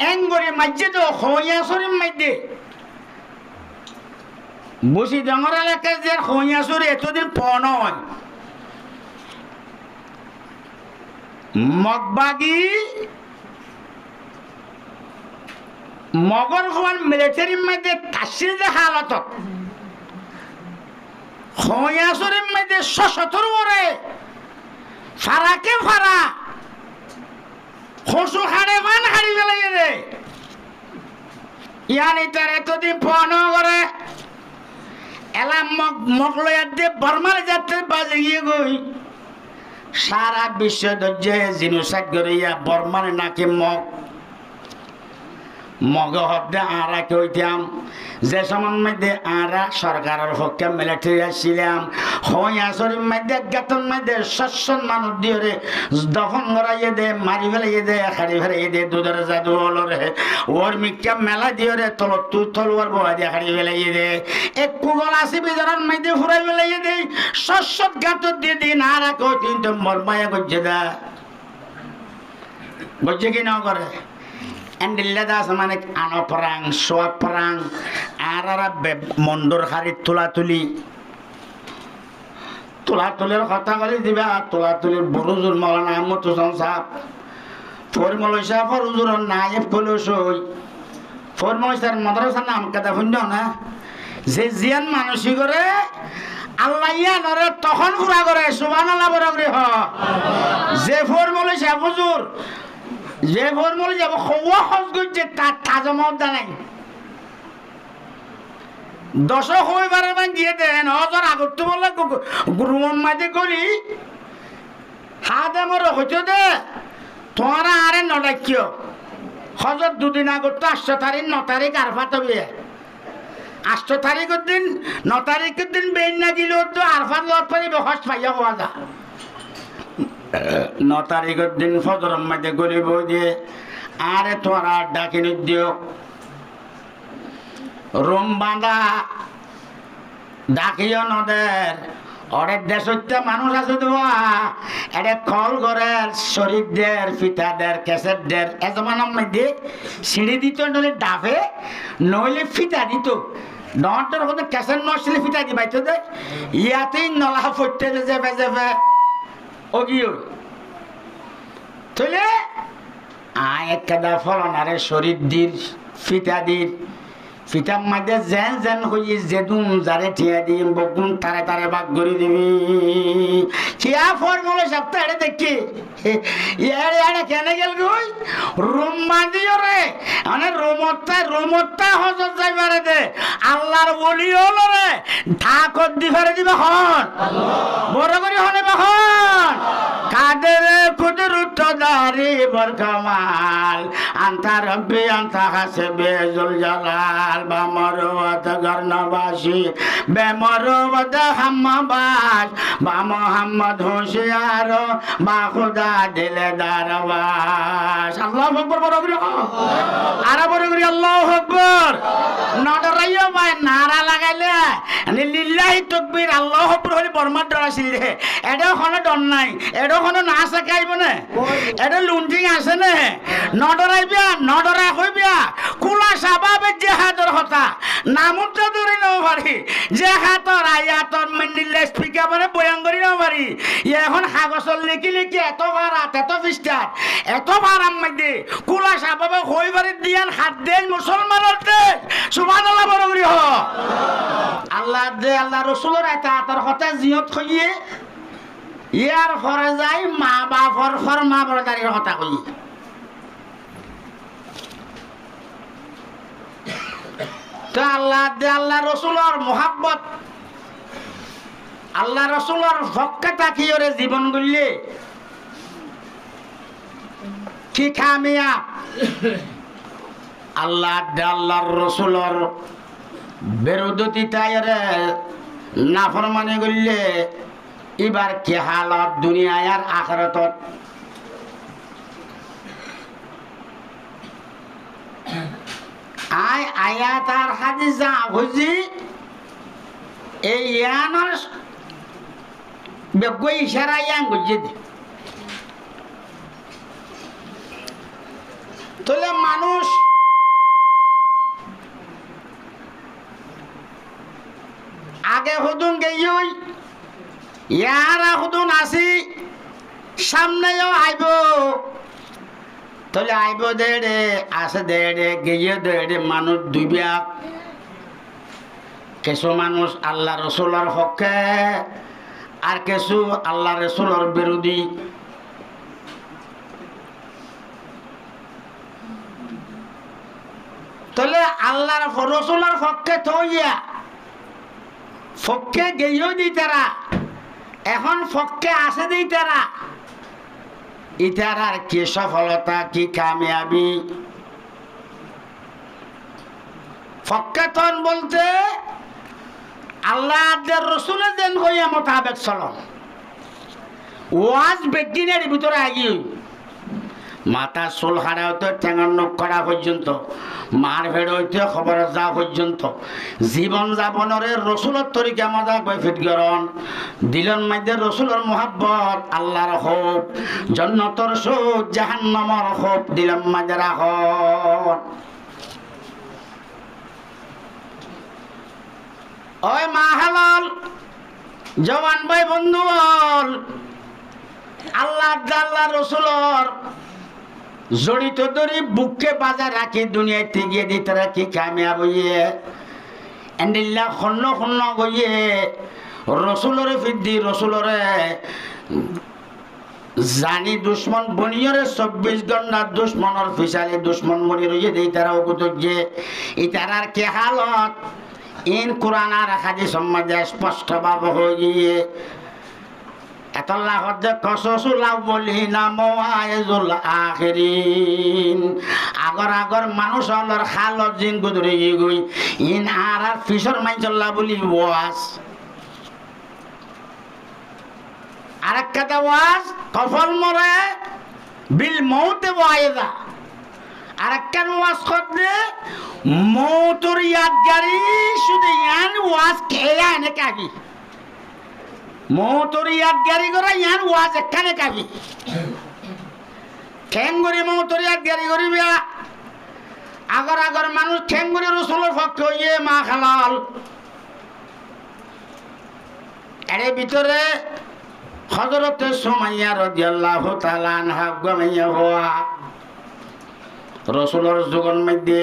এঙ্গরে মাঝে তো খইয়াছরের মধ্যে বসি ডাঙর এলাকায় যে খইয়াছর এতদিন পণ হয় মগবাগি মগর হওয়ার মিলিটারির মধ্যে তাসিল যে হালত খইয়াছরের মধ্যে সশতর করে ফারাকে ফারা খসু হাড়ে মান হাড়ি ফেলাই রে ইয়ানি তার এতদিন পণ করে এলা মগলয়ার দিয়ে বর্মার যাত্রে বাজে গিয়ে গই সারা বিশ্ব দর্জে জিনুসাদ গড়িয়া বর্মার নাকি মগ হতে আরা কইতাম যে সময়ের মধ্যে আরা সরকারের পক্ষে মিলিটারি আসছিলাম খইয়াছরের মধ্যে গাতন মধ্যে শস্য মানুষ দিয়ে দফন করাইয়ে দে মারি ফেলাইয়ে দে খাড়ি ফেলাইয়ে দে দুধের জাদু হলো রে ওর মিক্কা মেলা দিয়ে রে তুই তলুয়ার বয়া দিয়ে খাড়ি ফেলাইয়ে দে এক কুগল আসি বিজরার মধ্যে ফুরাই ফেলাইয়ে দে শস্য গাত দিয়ে দিন আরা কই কিন্তু মরমায়া গজ্জে দা গজ্জে কি না করে এন্ডিল্লাদাস মানে আনো পরাং সোয়া পরাং আর মন্ডর হারি তোলাতুলির কথা বলে দিবা তোলাতুলির বড়জুর মৌলানা আহমদ হোসেন সাহেব ফরমল সাহেব ফরজুর নায়েব কলসই ফরমল সাহেব মাদ্রাসার নাম কথা শুনছ না যে জিয়ান মানসিক করে আল্লাহ ইয়ানরে তখন পুরা করে সুবহানাল্লাহ বড় করে হ যে ফরমল সাহেব হুজুর যে ফর্মুলা যাব খোয়া হজ করছে তার তাজা মহব্দা নাই দশক হইবারের মান দিয়ে দেন হজর আগত বলে রুমন মাঝে করি হাতে মর হইতে দে তোমারা আরে নডাকিও হজর দুদিন আগত 8 তারিখ 9 তারিখ আরফাত হবে 8 তারিখের দিন 9 তারিখের দিন বেন না দিলেও তো আরফাত লট পারিবে হজ পাইয়া হওয়া যা 9 তারিখের দিন ফজরের মধ্যে গলি বই দিয়ে আরে তোরা ডাকিনি দিও রুম বাঁধা ডাকিও নদের অনেক দেশতে মানুষ আছে দেওয়া এটা খল ঘরের শরীরদের ফিতাদের কেসেরদের এজমানের মধ্যে সিঁড়ি দিত নইলে ডাবে নইলে ফিতা দিত নটার মধ্যে কেসের নসলে ফিতা দিবাই তো দে ইয়াতেই নলা ফটতে যাবে যাবে ওগিও তাহলে একটা ফলনারে শরীর দির ফিতা দির ফিতার মধ্যে যেন যেন হই যেদুম যারে ঠিয়া দিম বকুন তারে তারে বাগ করে দিবি ঠিয়া ফর্মুলা সপ্তাহ এটা দেখি ইয়ারে কেন গেল গই রুম বাঁধিও রে মানে রুমটা হজর যাইবারে দে আল্লাহর বলি হলো রে ঢাকত দিবারে দিবে হন বড় করে হনে হন কাদের কুদরত দারি বরকামাল আন্তা রব্বি আন্তা হাসবে জুল জালাল বামরওয়াত গর্ণবাসী বেমরওয়াত হাম্মাবাস বা মোহাম্মদ হুশিয়ার বা খুদা দিলে দারবাস আল্লাহু আকবার বড় করে আর বড় করে আল্লাহু আকবার নডরাইও ভাই নারা লাগাইলে লিল্লাহি তাকবীর আল্লাহু আকবার হলি বর্মার ডরাছিল রে এডো কোনো ডর নাই এডো কোনো না শেখাইব না এডো লুন্টিং আছে না নডরাইবিয়া নডরা কইবিয়া কুলা সাবাবে জিহাদর কথা নামুতে দূরে নাও পারি জিহাদর আয়াতর মিনিলে স্পিকার মানে বয়ান করি নাও পারি এখন কাগজত লিখি লিখি এত ভাড়াত এত পৃষ্ঠাত এত ভাড়াম মধ্যে কুলা সাবাবে হই পারি দিয়ান হাত দেন মুসলমানের দে সুবহানাল্লাহ বড় করি হ আল্লাহ দে আল্লাহ রাসূলের আতার কথা জিয়ত কইয়ে ইয়ার ফরে যাই মা বাপর ফরমা বরদারির কথা কই তো আল্লাহ দে আল্লাহ রাসূলের মোহাব্বত আল্লাহ রাসূলের পক্ষে তাকিয়ে জীবন গড়লে কি কামিয়াব আল্লাহ দে আল্লাহর রাসূলের বিরোধী তাইরে নাফরমানি গড়লে এবার কি হালত দুনিয়ায় আর আখিরাতত আয় আয়াত আর হাদিস যা বুঝি এই ইয়ানোর বেগো ইশারা ইয়াং বুঝি তাহলে মানুষ আগে হুদুন গেই ইয়ারা হুদুন আসি সামনেও আইব তাহলে আইব দেড়ে আসে দেড়ে গিয়ে দেড়ে মানুষ দুইবা কিছু মানুষ আল্লাহ রসুলের পক্ষে আর কিছু আল্লাহ রসুলের বিরোধী। তাহলে আল্লাহর রসুলের পক্ষে থইয়া পক্ষে গেয়েও দিই তারা, এখন পক্ষে আসে দিই তারা, ইতারার কি সফলতা কি কামিয়াবি? ফক্কাতন বলতে আল্লাহ রসুলের দেন হইয়া মোতাবেক চলন। ওয়াজ বেদিনের ভিতরে আগি মাথা চুল হারা হইতে ঠেঙার নখ করা পর্যন্ত, মার ভেড় হইতে খবর যা পর্যন্ত, জীবন যাপনের রসুলের তরিকা মজা কৈফিত গরণ দিলন মাইদে রসুলের মোহাব্বত আল্লাহর হোপ জন্নতর সুখ জাহান্নামর হোপ দিলন মাইদে রাখন। ওই মা হালাল জওয়ান ভাই বন্ধু বল আল্লাহ আল্লাহ রসুলর জড়িত ধরি বুককে বাজার রাখি দুনিয়াতে গিয়ে দিতে রাখি কামিয়াব হইয়ে এন্ডিল্লা খন্ন খন্ন গইয়ে রসুলরে ফিদ্দি রসুলরে জানি দুশ্মন বনিয়রে 24 ঘন্টা দুশ্মনের ফিসালে দুশ্মন মরি রইয়ে দেই তারা উপযোগ যে ইতারার কে হালত ইন কোরআন আর হাদিস সম্বন্ধে স্পষ্ট ভাব হয়ে গিয়ে এতল্লাহ কসসুল আউয়ালিনা মাওয়াইজুল আখিরিন আগর আগর মানুষ হলর খালত জিন গুদরে গই ইন আর ফিসর মাইজল্লা বলি ওয়াজ আরেক কথা ওয়াজ কফল মরে বিল মৌতে ওয়াইদা আরেক কান ওয়াজ করতে মৌতর ইয়াদগারি শুধু ইয়ান ওয়াজ খেয়া এনে কাকি মৌতর ইয়াদগারি করা ইয়ান ওয়াজ এখানে কাকি ঠেঙ্গুরি মৌতর ইয়াদগারি করিবে আগর আগর মানুষ ঠেঙ্গুরি রসুলের পক্ষে হইয়ে মা খালাল এর ভিতরে হযরতে সুমাইয়া রাদিয়াল্লাহু তাআলা আনহা গামাইয়া হওয়া রসুলের যুগের মধ্যে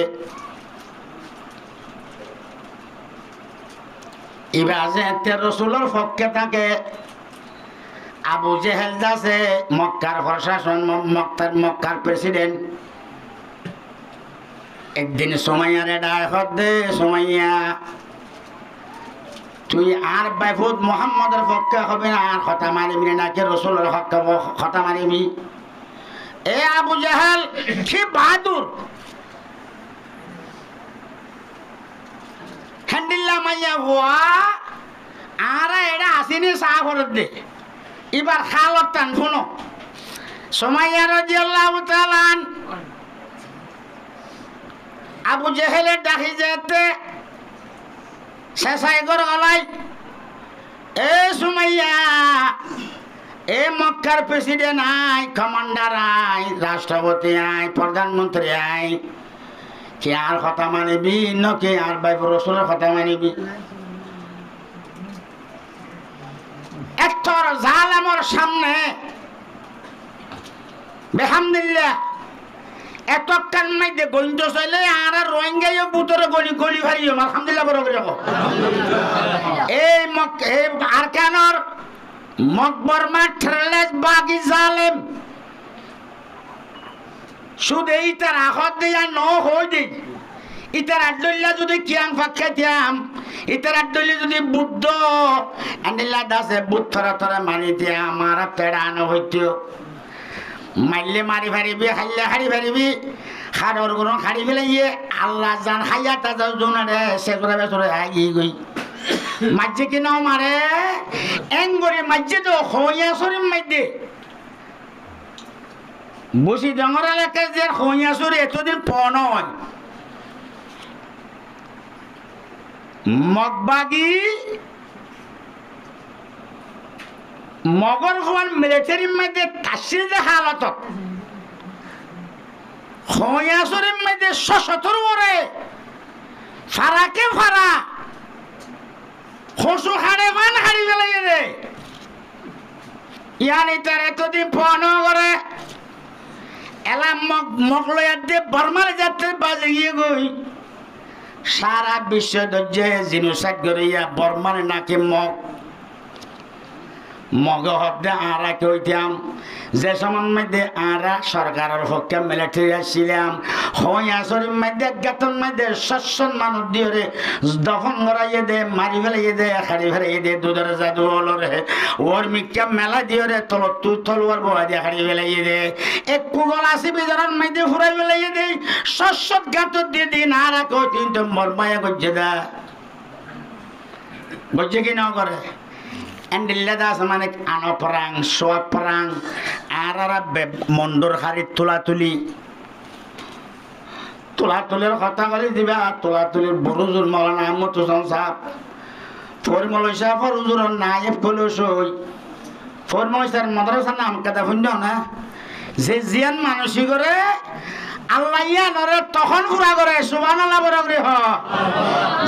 ইবাজে রসুলের পক্ষে থাকে আবু জেহেল যাচ্ছে মক্কার প্রশাসন মক্কার প্রেসিডেন্ট। একদিন সুমাইয়ারে ডাক দে সুমাইয়া তুই আর বাইফুদ মোহাম্মদের পক্ষে হবে না আর কথা মানিবি নাকি রসুলের হককে কথা মানিবি? এ আবু জেহেল কি বাহাদুর হ্যান্ডিল্লা মাইয়া হওয়া আর এটা আসিনি চা ঘরত দে এবার খালত টান শুনো সুমাইয়া রাদিয়াল্লাহু তাআলা আবু জেহেলের ডাকি যেতে শেষাই গর গলাই এ সুমাইয়া এ মক্কার প্রেসিডেন্ট আয় কমান্ডার আয় রাষ্ট্রপতি আয় প্রধানমন্ত্রী আয় কে আর কথা মানিবি নকে আর বাইব রসুলের কথা মানিবি? একটর জালেমর সামনে বেহামদুলিল্লাহ এত কান মাইদে গঞ্জ চলে আর রোহিঙ্গাইও বুতরে গলি গলি ভারিও আলহামদুলিল্লাহ বড় করে এই আরকানর মকবর মাঠলেস বাগি জালেম শুধু এইটার আখত দিয়া ন হই দেই ইতার আড্ডল্লা যদি কিয়াং ফাঁকাইতাম ইতার আড্ডলি যদি বুদ্ধ আন্ডিল্লা দাসে বুদ্ধ থরা থরা মানি দিয়া আমার পেড়ানো হইতো মারলে মারি ফারিবি খাইলে হারি ফারিবি খাড়র গুলো খাড়ি ফেলে গিয়ে আল্লাহ জান খাইয়া তাজা জোনারে সে করে বেসরে আগিয়ে গই মাঝে কিনাও মারে এঙ্গরে মাঝে তো হইয়া শরীর মাইদে বসি ডঙর এলাকায় যে হইয়া শরীর এতদিন পণ হয় মগবাগি মগর হওয়ার মিলিটারির মধ্যে কাশির যে হালত হইয়া শরীর মধ্যে সশতর করে ফারাকে ফারা খসু হাড়ে বান হাড়ি ফেলাই দে ইয়ানি তার এতদিন ফোন করে এলাম মকলয়ার দিয়ে বর্মার যাত্রে বাজে গিয়ে গই সারা বিশ্ব দর্জে জিনুসাক করিয়া বর্মার নাকি মগ হদ্দে আরা কইতাম যে সময় মধ্যে আরা সরকারের পক্ষে মিলিটারি আসছিলাম হইয়া শরীর মধ্যে গাতন মধ্যে শস্যন মানুষ দিয়ে দফন করাইয়ে দে মারি ফেলাইয়ে দে খাড়ি ফেলাইয়ে দে দুধের জাদু হলরে ওর মিক্কা মেলা দিয়ে রে তল তুই তলুয়ার বয়া দিয়ে খাড়ি ফেলাইয়ে দে এক কুগল আসি বিজনের মধ্যে ফুরাই ফেলাইয়ে দে শস্যত গাতত দিয়ে দিন আরা কই কিন্তু মরমায়া গজ্জে দা গজ্জে কি না করে এন্ডিল্লা দাস মানে আনো পরাং সোয়া পরাং আর মন্ডর হাড়ির তোলাতুলির কথা করে দিবা তোলাতুলির বড়ুজুর মৌলানা আহমদ হোসেন সাহেব ফরমলই সাহেব ফরুজুর নায়েব কলসই ফরমলই স্যার মাদ্রাসার নাম কাদা শুনছ না যে জিয়ান মানসি করে আল্লাহ ইয়া নরে তখন পুরা করে সুবহানাল্লাহ বড় করে হ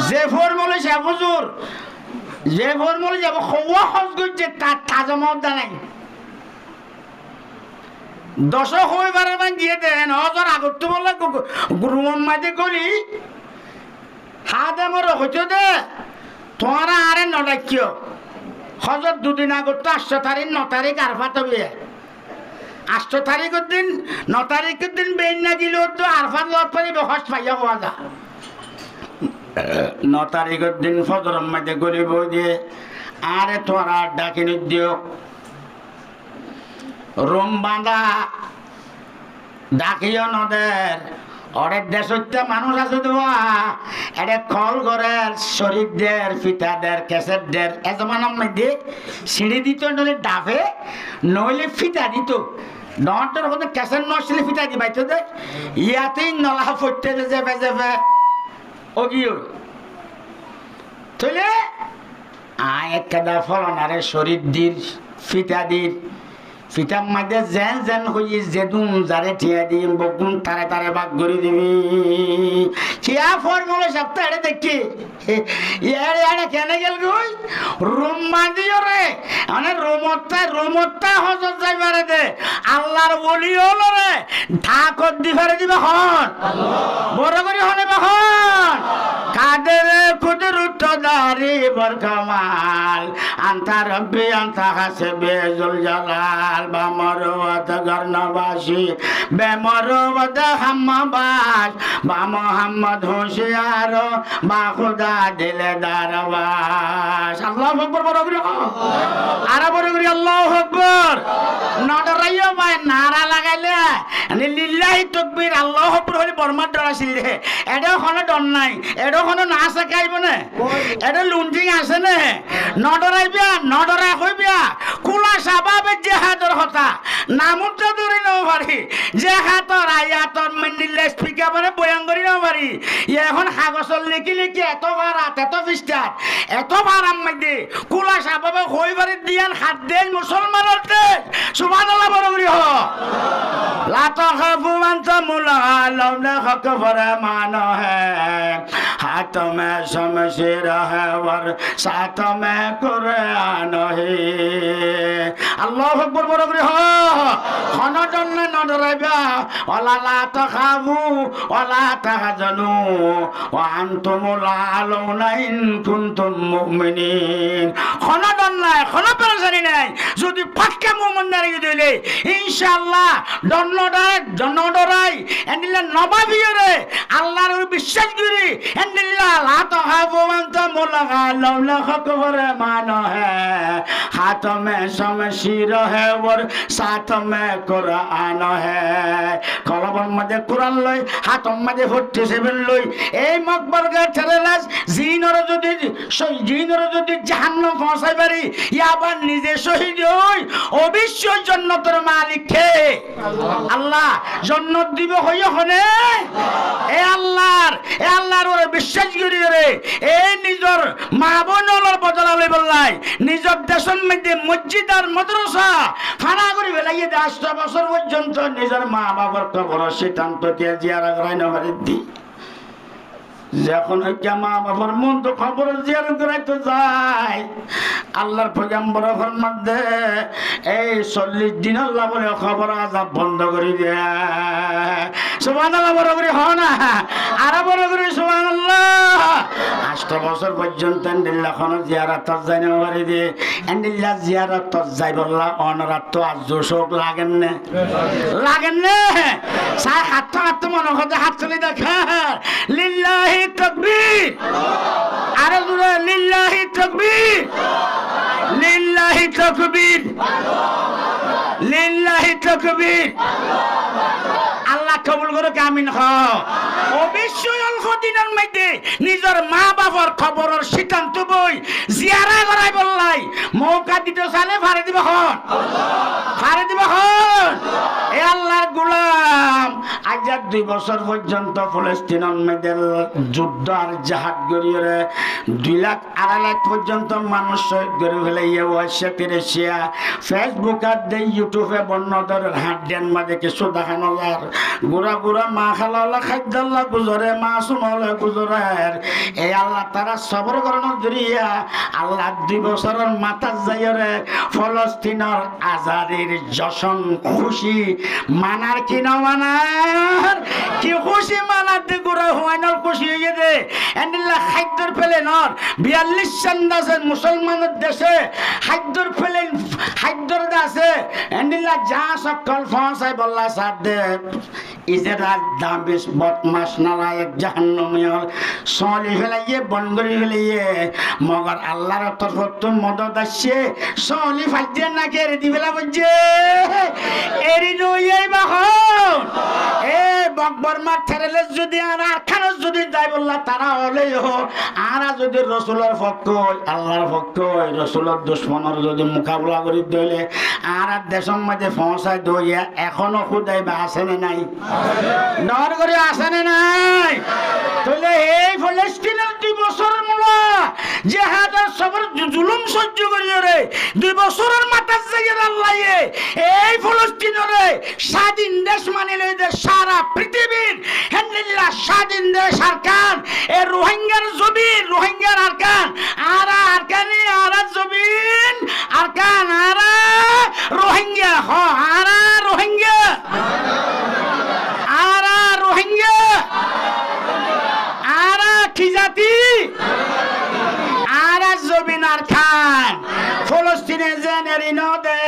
যে ফরমলই সাহেব হুজুর যে ফরমলে যাব খোয়া খোঁজ করছে তার তাজা মদ্দা নাই 10 হইবারে মান দিয়ে দেন হজর আগত তো বললে রুমন মাঝে করি হাতে মর হইতে দে তোমার আরে নডাকিও হজর 2 দিন আগত তো 8 তারিখ 9 তারিখ আরফাত হবে 8 তারিখের দিন 9 তারিখের দিন বেন না দিল তো আরফাত লট পারি হজ পাইয়া হওয়া যা 9 তারিখের দিন ফজর মধ্যে গলি বই দিয়ে আরে তোরা ডাকিনি দিও রুম বাঁধা ডাকিও নদের অনেক দেশতে মানুষ আছে দেওয়া এটা কল ঘরের শরীরদের ফিতাদের কেসেটদের এজমানের মধ্যে সিঁড়ি দিত নইলে ডাফে নইলে ফিতা দিত নটার মধ্যে কেসেট নসলে ফিতা দিবাইতো দে ইয়াতেই নলা ফটতে যাবে যাবে ওগিও তাহলে একটা ফলনারে শরীর দির ফিতার মধ্যে যেন যেন হই যেদুম যারে ঠিয়া দিম বকুন তারে তারে বাগ করে দিবি ঠিয়া ফর্মুলা সপ্তাহ এটা দেখি ইয়ারে কেন গেল গই রুম বাঁধিও রে মানে রোমতটা হজর যাইবারে দে আল্লাহর বলি হলো রে ঢাকত দিবারে দিবে হন বড় করে হনে হন কাদের কুদরত দারি বরকামাল আন্তা রব্বি আন্তা হাসবে জুল জালাল বামরওয়াত গর্নবাসী বেমরওয়াত হাম্মাবাস বা মোহাম্মদ হুশিয়ার বা খুদা দিলে দারবাস আল্লাহু আকবার বড় করে আর বড় করে আল্লাহু আকবার নডরাইও ভাই নারা লাগাইলে লিল্লাহি তাকবীর আল্লাহু আকবার হলি বর্মার ডরাছিল রে এডো কোনো ডর নাই এডো কোনো না শিখাইব না এডো লুন্ডিং আছে না নডরাইবিয়া নডরা কইবিয়া কুলা সাবাবে জিহাদর কথা নামত ধরে নাও পারি জিহাদর আয়াতর মিনিলে স্পিকার মানে বয়ান করি নাও পারি এখন কাগজল লিখি লিখি এত ভাড়াত এত পৃষ্ঠাত এত ভাড়ার মধ্যে কুলা সাবাবে কইবারে দিয়ান হাত দেন মুসলমানের দেশ সুবহানাল্লাহ বড় করি হ লা তাখাফু মান তামুলা লাউলা হক ফরমান হ্যায় हाथ में शमशीर है वर साथ में कुरान है আল্লাহু আকবার বড় করে হ খনজন না নডরাইবা ওয়ালা লা তাখাফু ওয়ালা তাহজানু ওয়া আনতুমুল আলাউনা ইন কুনতুম মুমিনিন খনজন নাই খন পেরেশানি নাই যদি পাক্কা মুমিন নারী দিলে ইনশাআল্লাহ ডনডরাই এন্ডিলা নবাবিয়রে আল্লাহর বিশ্বাস করি এন্ডিলা লা তাখাফু ওয়া আনতুমুল আলাউনা খবর মানো হ্যায় হাত মে শমশীর है और साथ में कुरान है কলমের মধ্যে কুরআন লই হাতের মধ্যে 47 লই এই মকবরকে ঠেলাস জিনর যদি জাহান্নাম পৌঁছাই পারি ইয়াবার নিজে শহীদ হই অবশ্যই জান্নাতের মালিক কে আল্লাহ জান্নাত দিব হইয়া হনে এ আল্লাহর ওরে বিশ্বাস করি রে এই নিজর মা বোন আমলের বদলা লই বললাই নিজের দেশের মধ্যে মসজিদ আর মাদ্রাসা ফানা করে ফেলাইয়ে 10 বছর পর্যন্ত নিজের মা বাবার কবর সিদ্ধান্ত দিয়ে জিয়ারা করাই না পারে দি যখন মা বাবার মন তো খবর জিয়ারা করাইতে যায় আল্লাহর পয়গম্বর ফরমান দে এই 40 দিন আল্লাহ বলে খবর আযাব বন্ধ করে দেয় সুবহানাল্লাহ বড় করে হয় না আর বড় করে সুবহানাল্লাহ 8 বছর পর্যন্ত আল্লাহ কোন জিয়ারত যায় না করে দে আল্লাহ জিয়ারত যায় বললা অনরাত তো আজ শোক লাগেন না সাই হাত মনে হতে হাত চলে দেখা লিল্লাহি তাকবীর আরে জোরে লিল্লাহি তাকবীর লিল্লাহি তাকবীর লিল্লাহি তাকবীর আল্লাহ কবুল করে আমিন হ অবশ্যই অল্প দিনের মধ্যে নিজের মা বাবার খবরের সিদ্ধান্ত বই জিয়ারা করাই বললাই মৌকা দিতে চালে ফাড়ে দিব এ আল্লাহর গোলাম আজ 2 বছর পর্যন্ত ফিলিস্তিনের মধ্যে যুদ্ধ আর জাহাদ গড়িয়ে 2 লাখ 2.5 লাখ পর্যন্ত মানুষ শহীদ করে ফেলাইয়া হোয়াটসঅ্যাপে রাশিয়া ফেসবুক আর ইউটিউবে বন্যদের হাত দেন মাঝে কিছু দেখানো যার গুড়া মা খালা খাদ্যাল্লা গুজরে মা সুমলে গুজরের এই আল্লাহ তারা সবর করানোর জরিয়া আল্লাহ 2 বছরের মাথা যাইরে ফলস্তিনের আজাদের জশন খুশি মানার কি না মানার কি খুশি মানার দে গুড়া হুয়াইনার খুশি হয়ে দে এন্ডিল্লা খাদ্যর ফেলে নর 42 সন্দাসের মুসলমানের দেশে খাদ্যর ফেলে খাদ্যর আছে এন্ডিল্লা যা সকল ফসাই বললা সাথ দে ইজরাত দাবিস বদমাস নালায়েক জাহান্নামীর সলি ফেলাইয়ে বনগরি ফেলাইয়ে মগর আল্লাহর তরফ তো মদত আসছে সলি ফাইজে না কে রেডি ফেলা বলছে এরি নই বাহন এ বকবর মার ছেড়েলে যদি আর খানস যদি যাই বললা তারা হলেই হো আর যদি রসুলের পক্ষ আল্লাহর পক্ষ রসুলের দুশ্মনের যদি মোকাবিলা করি দইলে আর দেশের মধ্যে পৌঁছায় দইয়া এখনো খুদাই বা আসেনে নাই নর করে আসেনে নাই তাহলে এই ফিলিস্তিনের 2 বছরের মূলা জিহাদের সবর জুলুম সহ্য করিয়ে রে 2 বছরের মাথা যাইয়ে আল্লাহয়ে এই ফিলিস্তিনের স্বাধীন দেশ মানে লইদের সারা পৃথিবীর হেনলিল্লাহ স্বাধীন দেশ আরকান এ রোহিঙ্গার জমিন রোহিঙ্গার আরকান আরকানি জমিন আরকান রোহিঙ্গা হ রোহিঙ্গা রোহিঙ্গা কি জাতি জমিন আরকান ফলস্তিনে জেনেরি নদে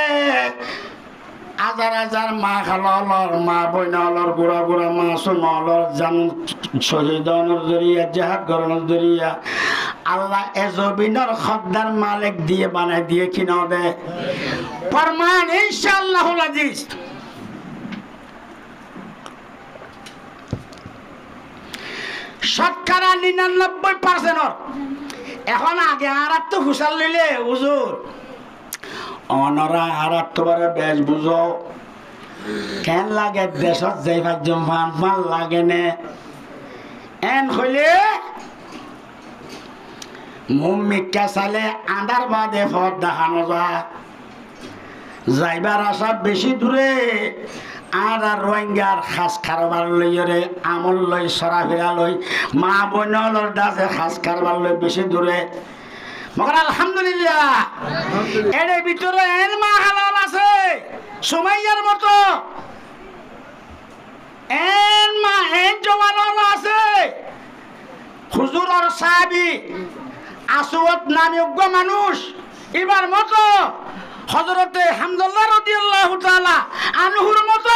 হাজার মা খালালর মা বইনালর গুড়া মা সুনলর জান শহীদনের জরিয়া জাহাদ গরনের জরিয়া আল্লাহ এজবিনের খদ্দার মালিক দিয়ে বানাই দিয়ে কিনা দে ফরমান ইনশাআল্লাহুল আজিজ শতকরা 99% এখন আগে আর তো হুসাল লইলে হুজুর অনরা আর তোমারে বেশ বুঝো কেন লাগে দেশত যাই পাঁচজন ফান লাগে নে এন হইলে মুমিকা চালে আন্ধার বাদে ফট দেখানো যায় যাইবার আশা বেশি দূরে আর রোহিঙ্গার খাস কারবার লইরে আমল লই সরাফিরা লই মা বোনলর দাসে খাস কারবার লই বেশি দূরে মগর আলহামদুলিল্লাহ এর ভিতরে এর মা হালাল আছে সুমাইয়ার মতো এর মা এর জওয়ান আছে হুজুর আর সাহাবী আসওয়াদ নামে যোগ্য মানুষ এবার মতো হযরতে হামদুল্লাহ রাদিয়াল্লাহু তাআলা আনহুর মতো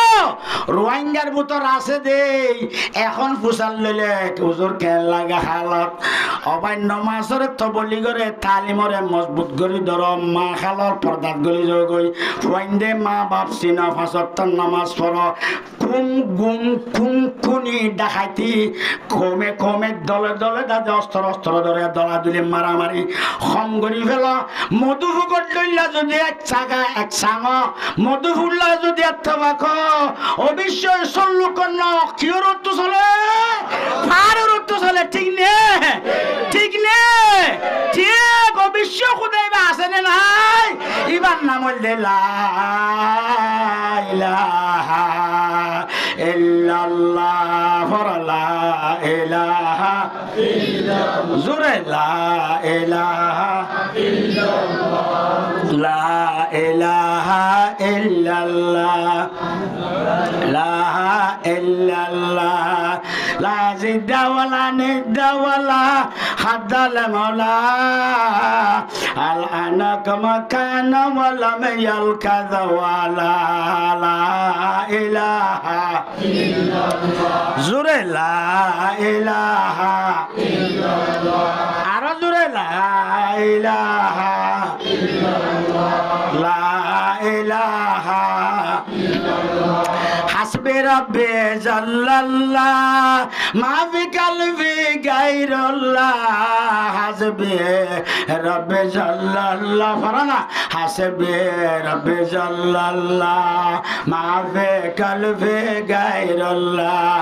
রোহিঙ্গার ভিতর আছে দেই এখন ফুসাল লইলে হুজুর কেন লাগা হালত অবাই নমাজরে তবলি করে তালিমরে মজবুত করি ধর মা খালর পর্দাত গলি গই ফুয়াইন্দে মা বাপ সিনা ফাসত নামাজ পড়ো কুম গুম কুম কুনি ডাকাইতি কমে দলে দাদা অস্ত্র ধরে দলা দিলে মারামারি খম করি ফেলা মধুফুকট লইলা যদি চাগা এক সাঙ মধুফুল্লা যদি এত্তবাক অবশ্যই সল্লু কন্যা কিয়র তো চলে ফার তো চলে ঠিক নে ঠিক নাই ইবার নাম হইলে লা ইলাহা ইল্লাল্লাহ লা ইলাহা ইল্লাল্লাহ জোরে লা ইলাহা ইল্লাল্লাহ লা ইলাহা ইল্লাল্লাহ লা ইল্লাল্লাহ লা জিদা ওয়ালা নিদা ওয়ালা হাদাল মাওলা আল আনা কামা কানা ওয়ালা মায়াল কাযা ওয়ালা লা ইলাহা ইল্লাল্লাহ জোরে লা ইলাহা ইল্লাল্লাহ আর জোরে লা ইলাহা ইল্লাল্লাহ লা ইলাহা ইল্লাল্লাহ হাসবি রাব্বি জাল্লাল্লাহ মা ফি কলবি গায়রুল্লাহ হাসবি রাব্বি জাল্লাল্লাহ ফারানা হাসবি রাব্বি জাল্লাল্লাহ মা ফি কলবি গায়রুল্লাহ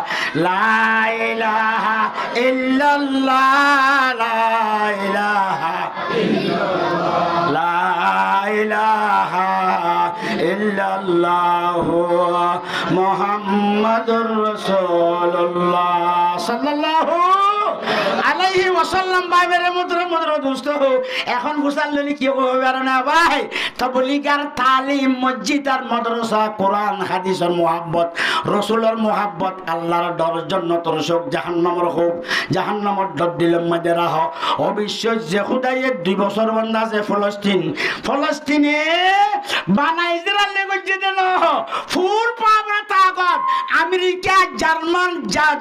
লা ইলাহা ইল্লাল্লাহ লা ইলাহা ইল্লাল্লাহ লা ইলাহা ইল্লাল্লাহ মুহাম্মাদুর রাসূলুল্লাহ সাল্লাল্লাহু আলাইহি ওয়াসাল্লাম। ভাই মেরে মধুর দোস্ত এখন বুঝাল ললি কি হবে আর না ভাই তাবলীগের তালিম মসজিদ আর মাদ্রাসা কোরআন হাদিসের মুহাব্বত রাসূলের মুহাব্বত আল্লাহর ডরের জন্য তোর সব জাহান্নামের খুব জাহান্নামের ডর দিলাম মধ্যে রাহ অবশ্য যে খুদায়ে 2 বছর বন্ধ আছে ফলস্তিনে বানা ইসরায়েল লেগে দেন ফুল পাওয়া তাকত আমেরিকা জার্মান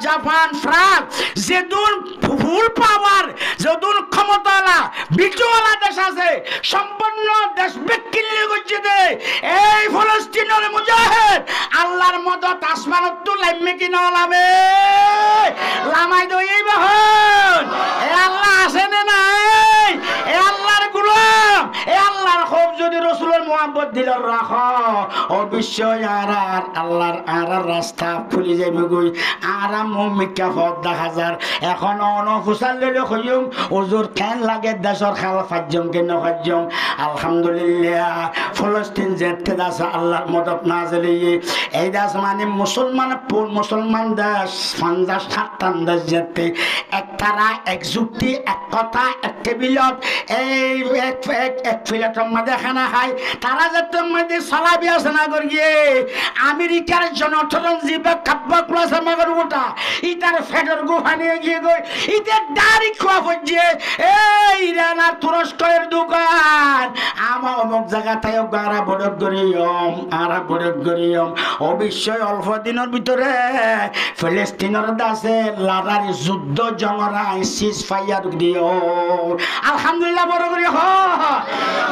জাপান ফ্রান্স যেদুন ফুল পাওয়ার যেদুন ক্ষমতাওয়ালা বিজয়ওয়ালা দেশ আছে সম্পূর্ণ দেশ বিক্রি করছে দে এই ফলস্তিনের মুজাহিদ আল্লাহর মদত আসমানত তো লাইমে কি না লামে লামাই দই বহন এ আল্লাহ আছে না নাই এ আল্লাহর গোলাম এ আল্লাহর খুব যদি রাসূলের মুহাব্বত দিল রাখ অবশ্যই আর আল্লাহর আর রাস্তা খুলে যাবে গই আর মুমিকা পথ দেখা যার এখন অনফুসাল লইলে কইম ওজোর কেন লাগে দেশর খাল ফাজ্জম কেন ফাজ্জম আলহামদুলিল্লাহ ফলস্তিন যেতে দাস আল্লাহর মদত নাজেলি এই দাস মানে মুসলমান দেশ 50-60 দেশ যেতে এক তারা এক যুক্তি এক কথা এক টেবিলত এই এক প্লেটের মধ্যে খানা খায় তারা যেতে মধ্যে সালাবি আছে না করিয়ে আমেরিকার জনসাধারণ জীবে খাব্বা ক্লাস আমাদের ওটা ইতার ফেডার গোফানে গিয়ে গই ইতার দাড়ি খোয়া পড়ছে এই ইরান আর তুরস্কের দোকান আমার অমুক জায়গাটায় আরা বড়ক গরিয়ম অবশ্যই অল্প দিনের ভিতরে ফিলিস্তিনের দাসে লারার যুদ্ধ জমরা সিজ ফায়ার দিও আলহামদুলিল্লাহ বড় করি হ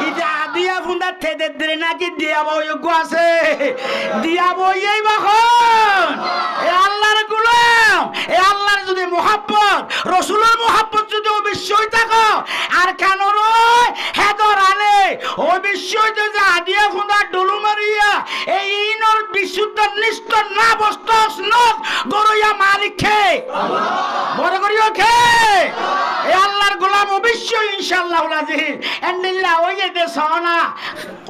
ইটা দিয়া ফুন্দা থেদের দিলে নাকি দিয়া বয়োগ্য আছে দিয়া বইয়েই বাখন এ আল্লাহর গোলাম এ আল্লাহর যদি মুহাব্বত রাসূলের মুহাব্বত যদি অবশ্যই থাকো আর কেন রয় হেদর আনে অবশ্যই যে আদিয়া ফুন্দা ডলু মারিয়া এই ইনর বিশুদ্ধ নিষ্ঠ না বস্ত স্নক গরইয়া মালিক খে বড় করিও খে এ আল্লাহর গোলাম অবশ্যই ইনশাআল্লাহ আজিজ এন্ডিল্লা ওইয়ে দে সোনা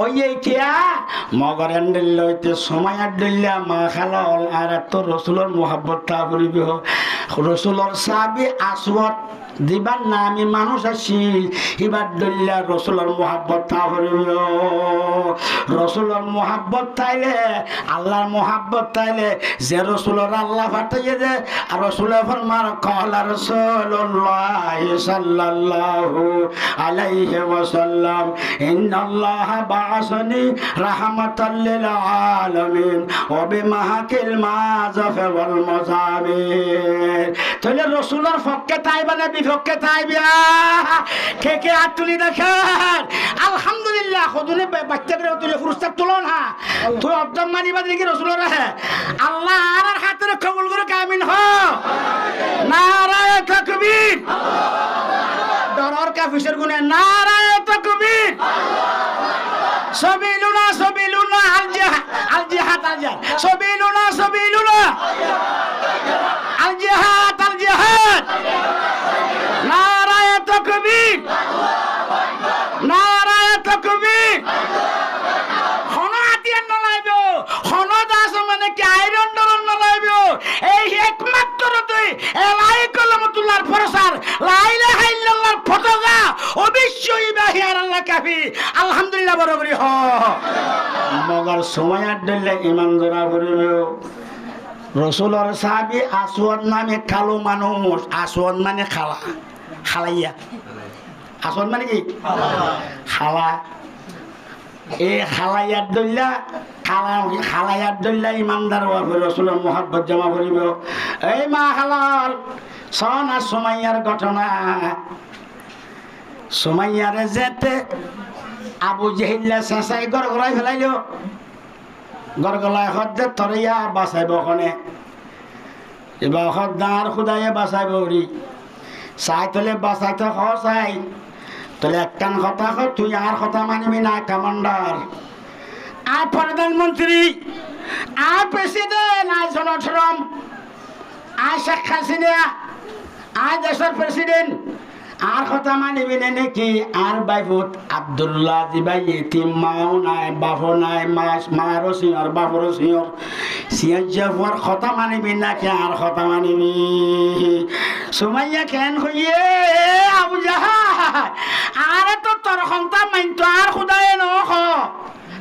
ওইয়ে কিয়া মগর এন্ডিল্লা হইতে সময় আড্ডিল্লা মা খালাল আর তো রাসূলের মুহাব্বত তা বলিবি রাসূলের সাহাবী আসওয়াদ দিবার না আমি মানুষ আছি এবার দল্লা রাসূলের মুহাব্বত তা করিব রাসূলের মুহাব্বত তাইলে আল্লাহর মুহাব্বত তাইলে যে রাসূলের আল্লাহ পাঠাইয়ে দে আর রাসূলে ফরমান ক্বালা রাসূলুল্লাহ সাল্লাল্লাহু আলাইহি ওয়াসাল্লাম ইন্নাল্লাহা বাআসানি রাহমাতাল লিল আলামিন ওয়া বিমাহাকিল মাযাফ ওয়াল মাযামির তাইলে রাসূলের পক্ষে তাইবা না বিপক্ষে তাইবা কে হাত তুলি দেখেন আলহামদুলিল্লাহ খুদুনে বাচ্চাদের তুলে পুরস্কার তুলন হা তুই অবদম মানিবা দেখি রাসূলের আল্লাহ আর হাতের কবুল করে আমিন হ নারায়ে তাকবীর দরর কাফিসের গুনে নারায়ে তাকবীর সাবিলুনা আল জিহাদ সাবিলুনা আল জিহাদ নারায়ে তাকবীর নারায়ে তাকবীর আল্লাহ কাফি আলহামদুলিল্লাহ বড় করি হ মগর সময়ার দিলে ইমান জোড়া করিব রসুলের সাহাবী আসওয়াদ নামে কালো মানুষ আসওয়াদ মানে খালা খালাইয়া আসওয়াদ মানে কি খালা এই খালাইয়ার দল্লা খালাইয়ার দল্লা ইমানদার রসুলের মোহাব্বত জমা করিব এই মা হালাল সন আর সুমাইয়ার ঘটনা সুমাইয়ারে যেতে আবু জেহিল্লা চেঁচাই গড়গড়াই ফেলাইল গড়গড়াই হদ্দে তরইয়া বাঁচাইব ওখানে এবার হদ্দার খুদাইয়ে বাঁচাইব উড়ি চাই তোলে বাঁচাইতে চাই তোলে একটান কথা তুই আর কথা মানিবি না কমান্ডার আর প্রধানমন্ত্রী আর প্রেসিডেন্ট আর ডোনাল্ড ট্রাম্প আর শেখ হাসিনা আর দেশের প্রেসিডেন্ট আর কথা মানিবি না নাকি আর বাইবুত আব্দুল্লাহ জিবাই এতিম মাও নাই বাপও নাই মারও সিঁয়র বাপরও সিঁয়র সিঁয়র জাফর কথা মানিবি নাকি আর কথা মানিবি সুমাইয়া কেন হইয়ে আবু জাহাল আরে তো তোর সন্তান মানতো আর খুদায়ে নখ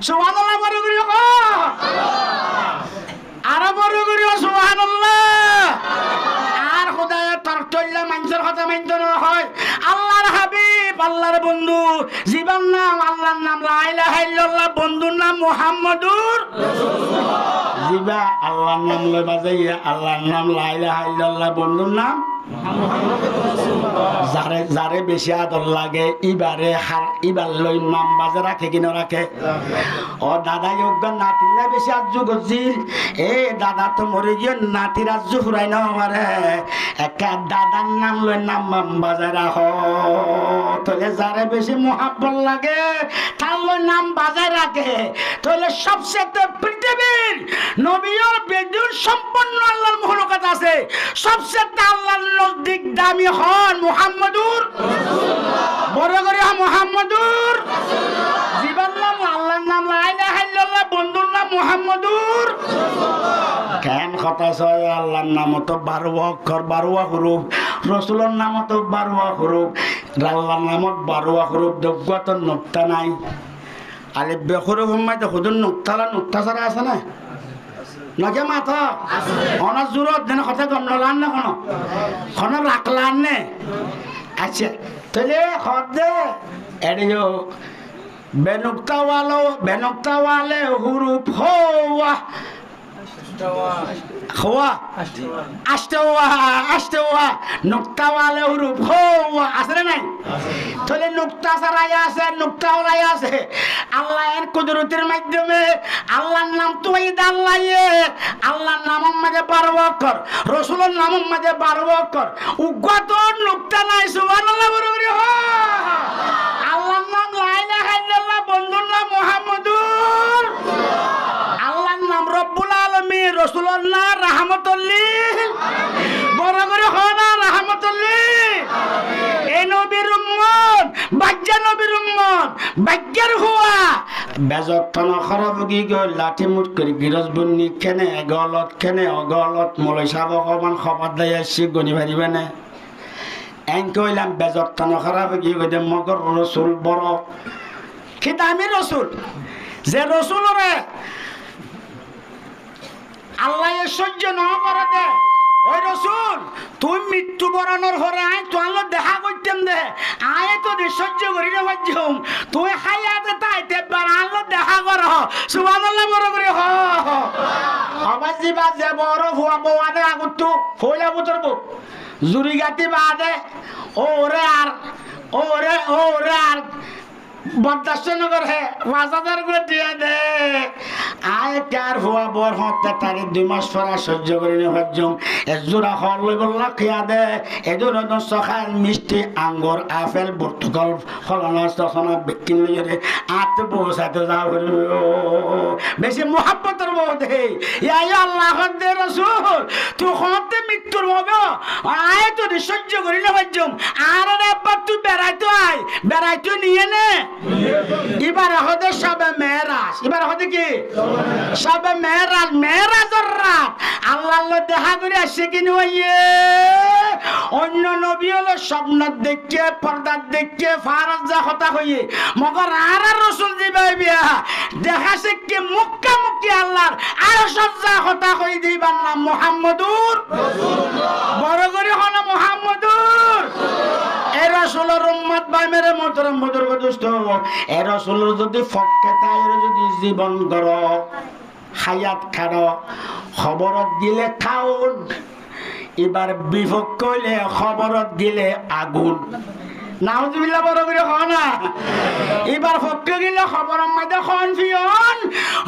সুবহানাল্লাহ বড় করি ক আর বড় করি সুবহানাল্লাহ আর খুদায়ে তোর চল্লা মানুষের কথা মানতো না হয় আল্লাহর হাবিব আল্লাহর বন্ধু জীবন নাম আল্লাহর নাম লা ইলাহা ইল্লাল্লাহ বন্ধুর নাম মুহাম্মাদুর রাসূলুল্লাহ জিবা আল্লাহর নাম লই বাজাইয়া আল্লাহর নাম লা ইলাহা ইল্লাল্লাহ বন্ধুর নাম যারে যারে বেশি আদর লাগে ইবারে ইবার লই নাম বাজে রাখে কিনা রাখে ও দাদা যোগ্য নাতিলে বেশি আজু গজিল এ দাদা তো মরে গিয়ে নাতির আজু ফুরাই না পারে একটা দাদার নাম লই নাম বাজে রাখ তোলে যারে বেশি মোহাব্বত লাগে তার লই নাম বাজায় রাখে তোলে সবচেয়ে পৃথিবীর নবীর বেদুর সম্পন্ন আল্লাহর মখলুকাত আছে সবচেয়ে আল্লাহর নজদিক দামি হন মুহাম্মাদুর রাসূলুল্লাহ বড় করে মুহাম্মাদুর রাসূলুল্লাহ জীবন নাম আল্লাহর নাম লা ইলাহা ইল্লাল্লাহ বন্ধুর নাম মুহাম্মাদুর রাসূলুল্লাহ কেন কথা ছয় আল্লাহর নাম তো 12 অক্ষর 12 হরফ রাসূলের নাম তো 12 হরফ আল্লাহর নাম 12 হরফ দগ্গত নুক্তা নাই আলিফ বে হরফ মাইতে হুদুন নুক্তালা নুক্তা ছাড়া আছে না নাকি মাথা অনার জোরত যেন কথা গম নলান না কোনো রাখলান নে আচ্ছা তাহলে হদে এড়িও বেনুক্তাওয়ালে হুরুফ হওয়া হওয়া আষ্টওয়া নুক্তাওয়ালে হুরুফ হওয়া আছে নাই তাহলে নুক্তা ছাড়াই আছে নুক্তাওয়ালাই আছে আল্লাহর কুদরতের মাধ্যমে আল্লাহর নাম তুই দাল্লাইয়ে আল্লাহর নামের মাঝে 12 অক্ষর রাসূলের নামের মাঝে 12 অক্ষর উগ্গত নুক্তা নাই সুবহানাল্লাহ বড় করে আল্লাহর নাম লা ইলাহা ইল্লাল্লাহ বন্ধুর নাম মুহাম্মাদুর আল্লাহর নাম রব্বুল আলামিন রাসূলের নাম রাহমাতুল লিল বড় করে হনা রাহমাতুল লিল এই নবীর উম্মত বাজ্জা নবীর উম্মত বাজ্জার হুয়া বেজতন খরব গি গল লাঠি মুট করে গিরজ বন্নি কেনে গলত কেনে অগলত মলই সাব কমান খবর দেয় আসি গনি পারিবে না এন কইলাম বেজতন খরব গি গদে মগর রাসূল বড় খিতামি রাসূল যে রাসূলরে আল্লাহ সহ্য না করে দে ওই রাসূল তুই মৃত্যুবরণের হরে আয় তো আল্লাহ দেখা করতেন দে আয় তো সহ্য করি না বাজ্যম তুই হায়াতে তাইতে বার আল্লাহ দেখা কর সুবহানাল্লাহ বড় করে হ আবাজি বাজে বড় হুয়া বওয়ানে আগতু হইলা বুতরব জুরি গাতি বাদে ওরে আর বরদাস্ত নগর হে 5000 করে দিয়া দে আয় কার হওয়া বর হতে তারে 2 মাস পরা সহ্য করি না হজম এজোড়া হল লই বললা খেয়া দে এজোড়া তো সখাল মিষ্টি আঙ্গুর আপেল পর্তুগাল ফলনা সখনা বিকিন লইরে আতে বসাতে যাও বেশি মোহাব্বতের মধ্যে ইয়া আল্লাহ দে রাসূল তুই হতে মৃত্যুর হবে আয় তো সহ্য করি না হজম আর রে বাপ তুই বেড়াইতো নিয়ে নে এবার হতে সবে মেরাজ এবার হতে কি সবে মেরাজের রাত আল্লাহ দেখা করে আসছে কিনে অন্য নবী হলো স্বপ্ন দেখে পর্দার দেখে ফারাজ যা কথা হইয়ে মগর আর রসুল দিবাই বিয়া দেখা শিখকে মুক্কা মুক্কি আল্লাহর আর সজ্জা কথা কই দিবার নাম মুহাম্মদুর বড় করে হলো মুহাম্মদুর এ রাসূলের উম্মত ভাই মেরে মোহতরম বুজুর্গ দোস্ত এ রাসূলের যদি ফক্কে তাইর যদি জীবন করো হায়াত খানো খবরত দিলে খাউন এবার বিভক্ত হইলে খবরত দিলে আগুন নাউজুবিল্লাহ বড় করে হয় না এবার ফক্কে গেলে খবরের মধ্যে খন ফিয়ন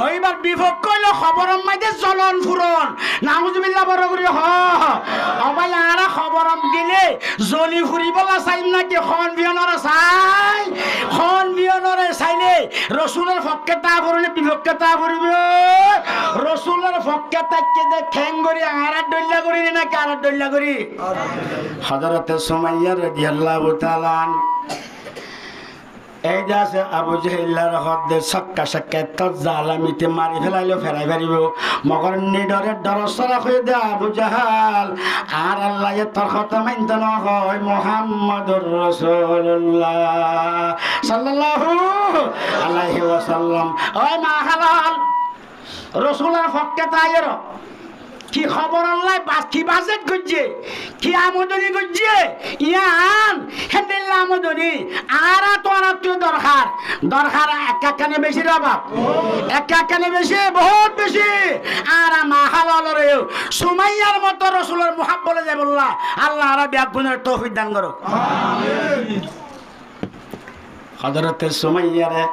এবার বিভক্ত হইলে খবরের মধ্যে জ্বলন ফুরন নাউজুবিল্লাহ বড় করে হয় অবাই আর খবরম গেলে জ্বলি ফুরিবলা চাইম নাকি খন ফিয়নরে চাই খন ফিয়নরে চাইলে রসুলের ফক্কে তা ফুরলে বিভক্কে তা ফুরিবে রসুলের ফক্কে তাকে দে ঠ্যাং করি আর ডল্লা করি নাকি আর ডল্লা করি হযরত সুমাইয়া রাদিয়াল্লাহু তাআলা এই যে আছে আবু জাহেলার হদ্দে সক্কা সক্কা তজালামিতে মারি ফেলাইলো ফেরাই ফেরিব মগর নিডরে ডরসরা হয়ে দে আবু জাহাল আর আল্লাহ তোর কথা মানতে না হয় মুহাম্মদুর রাসূলুল্লাহ সাল্লাল্লাহু আলাইহি ওয়াসাল্লাম ওই মা হালাল রসুলের ফক্কে তাইর কি খবর আল্লাহ কি বাজেট করছে কি আমদানি করছে ইয়ান হেন্দিল্লা আমদানি আর তো দরকার দরকার একা কানে বেশি রে বাপ একা কানে বেশি বহুত বেশি আর মা হালালের সুমাইয়ার মতো রসুলের মুহাব্বত বলে যায় বললা আল্লাহ আর ব্যাগুনের তৌফিক দান করো আমিন হযরত সুমাইয়ারে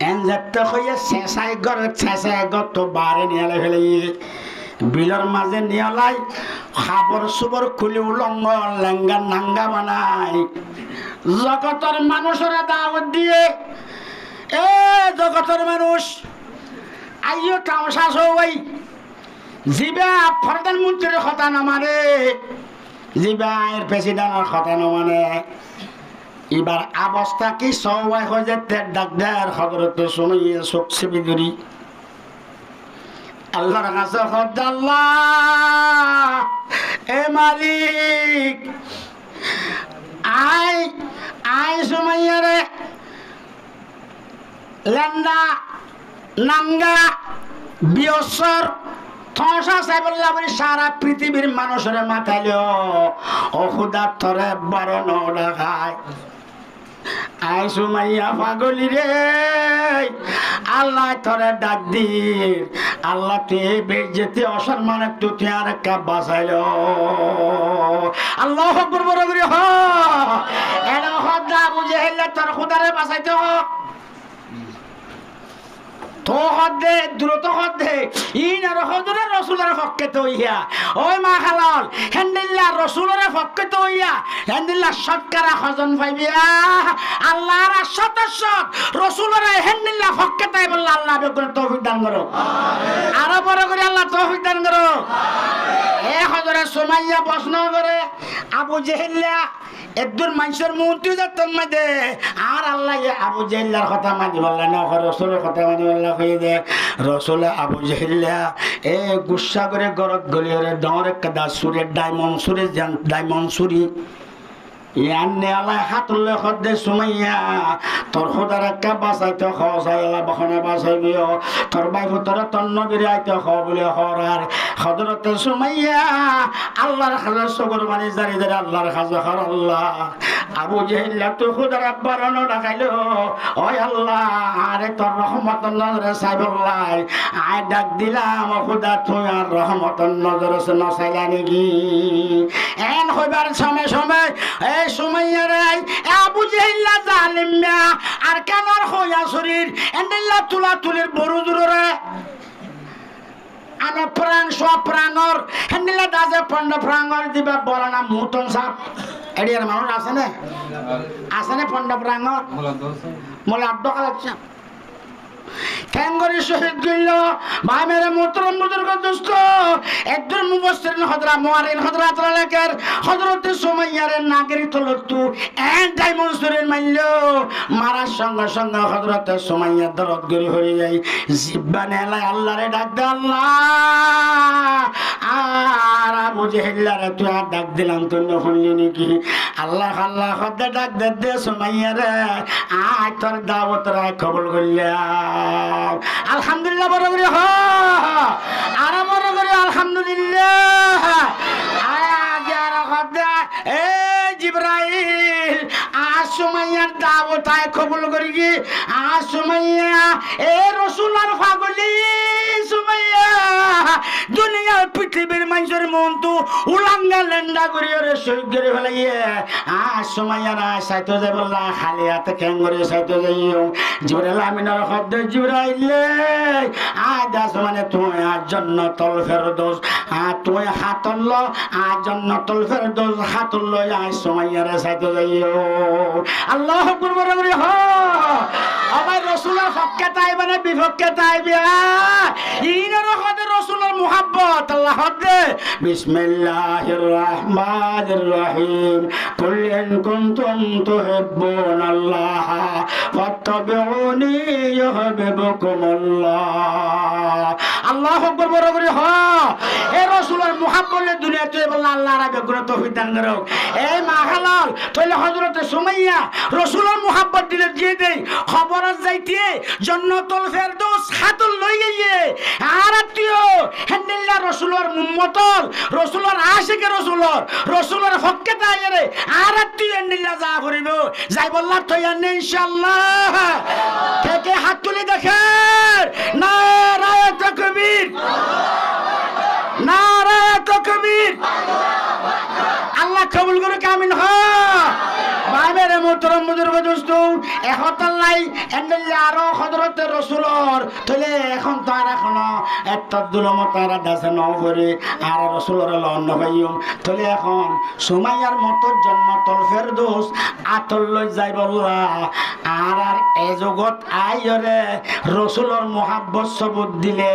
এনজাতে হইয়া শেষাই গত বারে নিয়ে ফেলে বিলর মাঝে নিয়ে লাই খাবর সুবর খুলি উলঙ্গ লেঙ্গা নাঙ্গা বানাই জগতের মানুষের দাওয়াত দিয়ে এ জগতের মানুষ আইও তামসা সবাই জিবা প্রধানমন্ত্রীর কথা নামারে জিবা এর প্রেসিডেন্টের কথা নামানে এবার অবস্থা কি সবাই হয়ে যেতে ডাক্তার হযরত সুমাইয়া চোখ চেপি ধরি আল্লাহর কাছে হদ আল্লাহ এ মালিক আই সুমাইয়া রে লেন্দা নাঙ্গা বিয়সর থসা সাইবল্লা বলি সারা পৃথিবীর মানুষের মাথাইল অখুদার থরে 12 দেখায় আই সুমাইয়া পাগলি রে আল্লাহ তোরে ডাক দি আল্লাহ তুই বেজেতে অসম্মান একটু তুই আর একটা বাঁচাইল আল্লাহ আকবার বড় করে হ এরা হদা বুঝে হেললে তোর খুদারে বাঁচাইতে হোক তো হদে দ্রুত হদে ইনার হদরে রসুলের পক্ষে তো ইয়া ওই মা হালাল হেন্দিল্লা রসুলের পক্ষে তো ইয়া হেন্দিল্লা সৎকারা হজন পাইবিয়া আল্লাহর সদস্য রসুলের হেন্দিল্লা পক্ষে তাই বললা আল্লাহ বেগুন তৌফিক দান করো আমিন আরো বড় করে আল্লাহ তৌফিক দান করো আমিন এ হযরত সুমাইয়া প্রশ্ন করে আবু জাহেল্লা একদুর মানুষের মন্ত্রী যাতেন মাঝে আর আল্লাহ আবু জাহেল্লার কথা মানি বললেন না রসুলের কথা মানি বললেন হয়ে দে রসুলে আবু জাহেল্লা এ গুসা করে গরত গলিয়ে দর একটা সুরে ডায়মন্ড সুরি ইয়ান্নে আল্লাহ হাত উল্লেখ দে সুমাইয়া তোর খোদার একটা বাঁচাইতে খাই আল্লাহ বখনে বাঁচাইবিও তোর ভাই তোর তন্ন বিরাইতে খ বলে হরার হযরত সুমাইয়া আল্লাহর খাজা সগর মানে জারি জারি আল্লাহর খাজা হর আল্লাহ আবু জাহেল্লা তো খোদার আব্বারনো ডাকাইলো ওই আল্লাহ আরে তোর রহমতের নজরে সাইবল্লাহ আয় ডাক দিলাম খোদা তুই আর রহমতের নজরে নসাইলা নাকি এন হইবার সময় সময় সুমাইয়া রে আবু জাহেল্লা জালিম মিয়া আর কেনর হইয়া শরীর এন্ডেল্লা তুলা তুলির বড় দূরে আনা প্রাণ সব প্রাণর হেন্ডেল্লা দাজে পন্ড প্রাণর দিবা বলা না মুতন সাপ এডিয়ার মানুষ আছে না পন্ড প্রাণর মোলা আব্দ কালাচ্ছা কেন করে শহীদ গইল ভাই মেরে মোহতরম বুজুর্গ দোস্ত একজন মুফাসসিরিন হযরত মুআরিন হযরত লাকের হযরত সুমাইয়ার নাগরি তলতু এন্ড ডায়মন্ড সুরেন মাইল মারার সঙ্গে সঙ্গে হযরত সুমাইয়া দরদ গরি হয়ে যায় জিব্বানে আল্লাহরে ডাক দে আল্লাহ আর আবু জেহেলারে তুই আর ডাক দিলাম তুই শুনলি নাকি আল্লাহ আল্লাহ হতে ডাক দে সুমাইয়া রে আয় তোর দাওয়াত রায় কবুল করলাম আলহামদুলিল্লাহ বড় করে হ আর বড় করে আলহামদুলিল্লাহ আয় আগে আর হতে এ জিবরাইল আজ সুমাইয়ার দাওয়াত আয় কবুল করি কি আজ সুমাইয়া এ রাসূলের পাগলি সুমাইয়া দুনিয়ার পৃথিবীর মানুষের মন তো উলাঙ্গা লেন্ডা করি ওরে শহীদ করে ফেলাইয়ে আজ সুমাইয়া না সাইতো যাই বললা খালি হাতে কেন করে সাইতো যাইও জিবরাইল আমিনার শব্দ জিবরাইল আজ দাস মানে তুই আজ জান্নাতুল ফেরদৌস তুই হাতল আজ জান্নাতুল ফেরদৌস হাতল আজ সুমাইয়ার সাইতো যাইও আল্লাহু আকবার বলে বলে হ আমার রাসূলের হককে তাইবানে বিপক্ষে তাইবিয়া ইনার হদে রাসূলের মুহাব্বত আল্লাহ হদে বিসমিল্লাহির রহমানির রহিম কুল ইন কুনতুম তুহিব্বুনাল্লাহ ফাত্তাবিউনি ইউহিব্বুকুমুল্লাহ আল্লাহু আকবার বলে বলে হ এই রাসূলের মুহাব্বতে দুনিয়াতে বললা আল্লাহ রাবে গুণ তৌফিক দান করুক এই মা হালাল তাহলে হযরত সুমাইয়া রাসূলের মুহাব্বত দিলে দিয়ে দেই খবর যাইতে জান্নাতুল ফেরদৌস হাতুল লই গিয়ে আর আত্মীয় হেন্দিল্লা রাসূলের উম্মতল রাসূলের আশিকে রাসূলের হককে তাইরে আর আত্মীয় হেন্দিল্লা যা করিব যাই বললা তো ইনশাআল্লাহ থেকে হাত তুলে দেখেন নারায়ে তাকবীর নারায়ে তাকবীর আল্লাহ কবুল করুক আমিন হ বামেরে মোহতরম বুজুর্গ দোস্ত এহতাল্লাই এন্ডেল্লা আরো হযরত রাসূলর তলে এখন তার এখনো এত দুলম তারা দাসে ন করে আর রাসূলর লন্ন ভাইম তলে এখন সুমাইয়ার মতো জান্নাতুল ফেরদৌস আতল লই যাই বললা আর এ জগৎ আইরে রাসূলর মুহাব্বত সবুত দিলে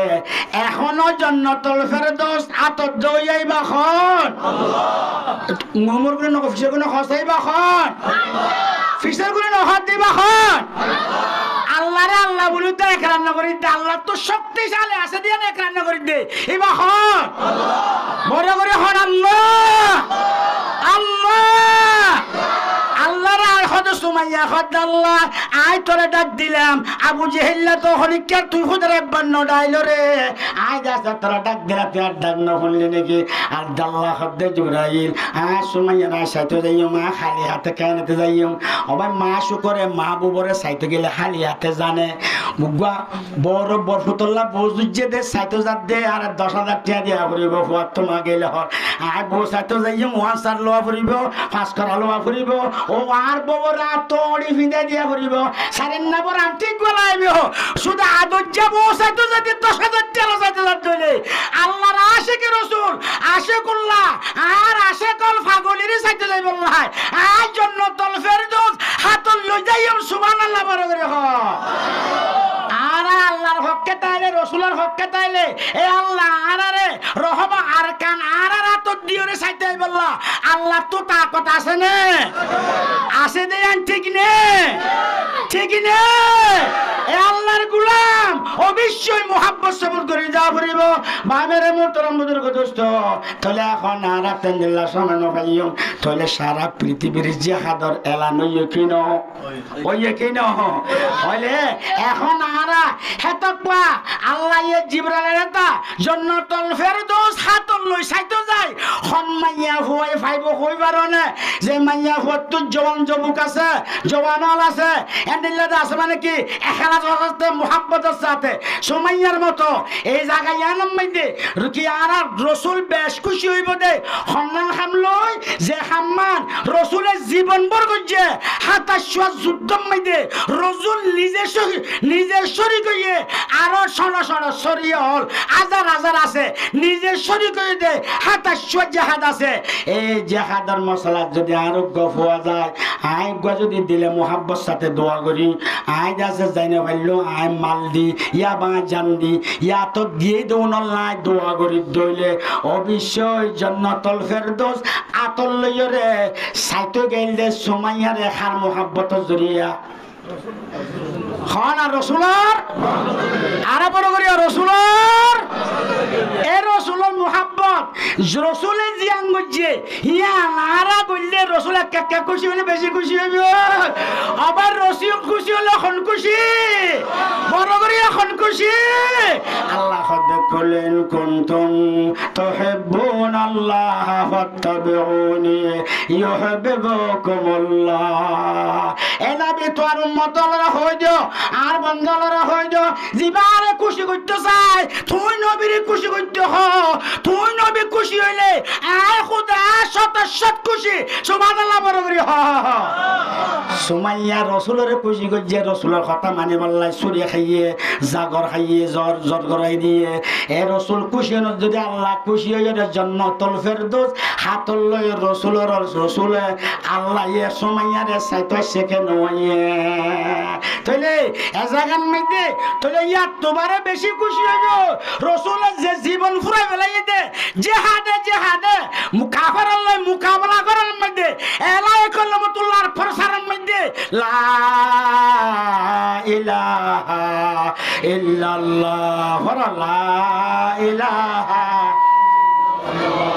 এখনো জান্নাতুল ফেরদৌস আতত দই আইবা খন আল্লাহ মোমর গুলো নক ফিসে গুলো খসাইবা খন ফিসের গুলো নহাত দিবা খন আল্লাহ রে আল্লাহ বলি তো এক রান্না করি দে আল্লাহ তো শক্তিশালী আছে দিয়ে এক রান্না করি দে এবা খন বড় করে হন আল্লাহ আল্লাহ আল্লাহর আর হদ সুমাইয়া হদ আল্লাহ আই তোরে ডাক দিলাম আবু জেহেল্লা তো হলিকার তুই খুদরে বান্ন ডাইলো রে আই দাসা তোরা ডাক দিলা তুই আর ডাক না শুনলি নাকি আর আল্লাহ হদ জিবরাইল সুমাইয়া না সাইতে যাইও মা খালি হাতে কায়নাতে যাইও আবার মা শুকরে মা বুবরে সাইতে গেলে খালি হাতে জানে বুগা বড় বরফুতল্লা বজুজ্জে দে সাইতে যাত দে আর 10,000 টাকা দিয়া করিব ফুয়াত তো মা গেলে হ আই বউ সাইতে যাইও ওয়াসার লোয়া ফুরিব ফাঁস করা লোয়া ফুরিব ও আর বড়রা তোড়ি ফিদা দিয়া ফুরিব সারেন না বড় ঠিক গলাইব শুধু আদর যাব সাইতে যাতে 10,000 টাকা সাইতে যাত দইলে আল্লাহর আশিক রাসূল আশিকুল্লাহ আর আশিকুল ফাগলির সাইতে যাই বললা আজ জান্নাতুল ফেরদৌস হাতল লই যাইম সুবহানাল্লাহ বড় করে হ আর আল্লাহর হককে তাইলে রাসূলের হককে তাইলে এ আল্লাহ আরে রহমা আর কান আর রাত দিওরে সাইতে আই বললা আল্লাহ তো তাকত আছে না আছে দেন ঠিক নে ঠিক নে এ আল্লাহর গোলাম অবশ্যই মুহাব্বত সবুর করে যা পড়িব বামেরে মোহতরম বুজুর্গ দোস্ত তাহলে এখন আর আলহামদুলিল্লাহ সামান্য ভাইও তাহলে সারা পৃথিবীর জিহাদর এলান হইল কিন হইলে এখন আর হেতকবা আল্লাহ জিবরাইলের এটা জান্নাতুল ফেরদৌস হাতল লই সাইতো যায় খন মাইয়া হুয়াই ফাইব কইবার না যে মাইয়া হুয়াত তো জওয়ান যুবক আছে জওয়ানল আছে এন্ডিল্লা আছে মানে কি এখালাস হতে মুহাব্বতের সাথে সুমাইয়ার মতো এই জায়গায় আনম মাইদে রুকি আর রাসূল বেশ খুশি হইব দে খন্নান হামলই যে সম্মান রসুলের জীবন ভর করছে 27 যুদ্ধ মধ্যে রসুল নিজের শরীক হইয়ে আরো শরীয় হল হাজার হাজার আছে নিজের শরীক হয়ে দে 27 জেহাদ আছে এই জেহাদের মশলা যদি আরোগ্য হওয়া যায় আয়োগ্য যদি দিলে মোহাব্বত সাথে দোয়া করি আয় আছে যাইনে পারলো আয় মাল দি ইয়া বা জান দি ইয়া তো দিয়ে দৌন নাই দোয়া করি দইলে অবশ্যই জন্নতুল ফেরদৌস আতল লইরে সাইতো গেলদে সুমাইয়ারে খার মোহাব্বত জরিয়া খান আর রসুলার আরে বড় করিয়া রসুলার এ রসুলের মোহাব্বত রসুলে জিয়ান গজ্জে ইয়া নারা কইলে রসুল একা খুশি হলে বেশি খুশি হইব আবার রসুল খুশি হলে খন খুশি বড় করিয়া খন খুশি আল্লাহ কলেন কুনতুম তুহিব্বুন আল্লাহ ফাত্তাবিউনি ইউহিব্বুকুমুল্লাহ এ নবী তোর উম্মতরা হই দিও আর বন্ধলরা হই দিও জিবারে খুশি করতে চাই তুই নবীর খুশি করতে হ তুই নবী খুশি হইলে আয় খোদা শত খুশি সুবহানাল্লাহ বড় করি হ সুমাইয়া রসুলের খুশি করছে রসুলের কথা মানে বললাই চুরি খাইয়ে জাগর খাইয়ে জ্বর করাই দিয়ে এ রসুল খুশি হন যদি আল্লাহ খুশি হয়ে জন্নতুল ফেরদৌস হাতল লই রসুলে আল্লাহ ইয়ে সুমাইয়ারে সাইতো শেখে নয়ে তাইলে এজাগান মধ্যে তাইলে ইয়া তোমারে বেশি খুশি হইব রসুলের যে জীবন ফুরাই ফেলাই দে জেহাদে মুকাফারার লই মুকাবলা করার মধ্যে এলাই কলমতুল্লাহর ফরসারের মধ্যে লা ইলাহা ইল্লাল্লাহ লা ইলাহা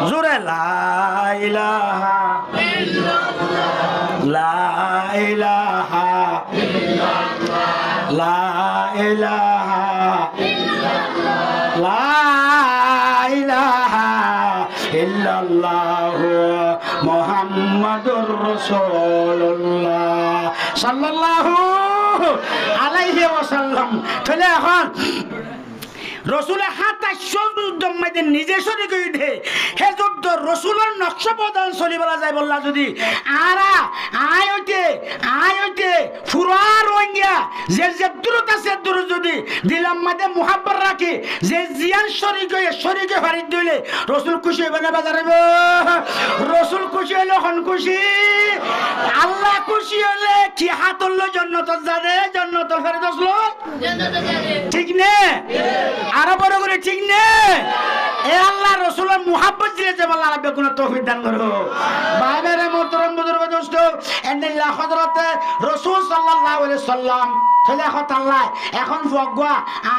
জোরে লা ইলাহা ইল্লাল্লাহ লা ইলাহা ইল্লাল্লাহ লা ইলাহা ইল্লাল্লাহ লা ইলাহা ইল্লাল্লাহ মুহাম্মাদুর রাসূলুল্লাহ সাল্লাল্লাহু আলাইহি ওয়াসাল্লাম তাহলে এখন রসুলের 27 যুদ্ধ মধ্যে নিজে শরীক হইতে হে যুদ্ধ রসুলের নকশা প্রদান চলি বলা যায় বললা যদি আয় হইতে ফুরা রোহিঙ্গা যে দূরত আছে দূর যদি দিলাম মধ্যে মুহাব্বত রাখি যে জিয়ান শরীকে ফারিদ দিলে রসুল খুশি হইবে না বাজারে রসুল খুশি হইলে হন খুশি আল্লাহ খুশি হলে কি হাতল জন্নতত যাবে জন্নতুল ফেরদৌস লই ঠিক নে আরো বড় করে ঠিক নে এ আল্লাহ রসুলের মুহাব্বত দিলে যে বলা রাব্বে কোন তৌফিক দান করো বাইরে মোহতরম বুজুর্গ দোস্ত এন্দিল্লাহ হযরতে রাসূল সাল্লাল্লাহু আলাইহি সাল্লাম তাহলে এখন আল্লাহ এখন ভগবা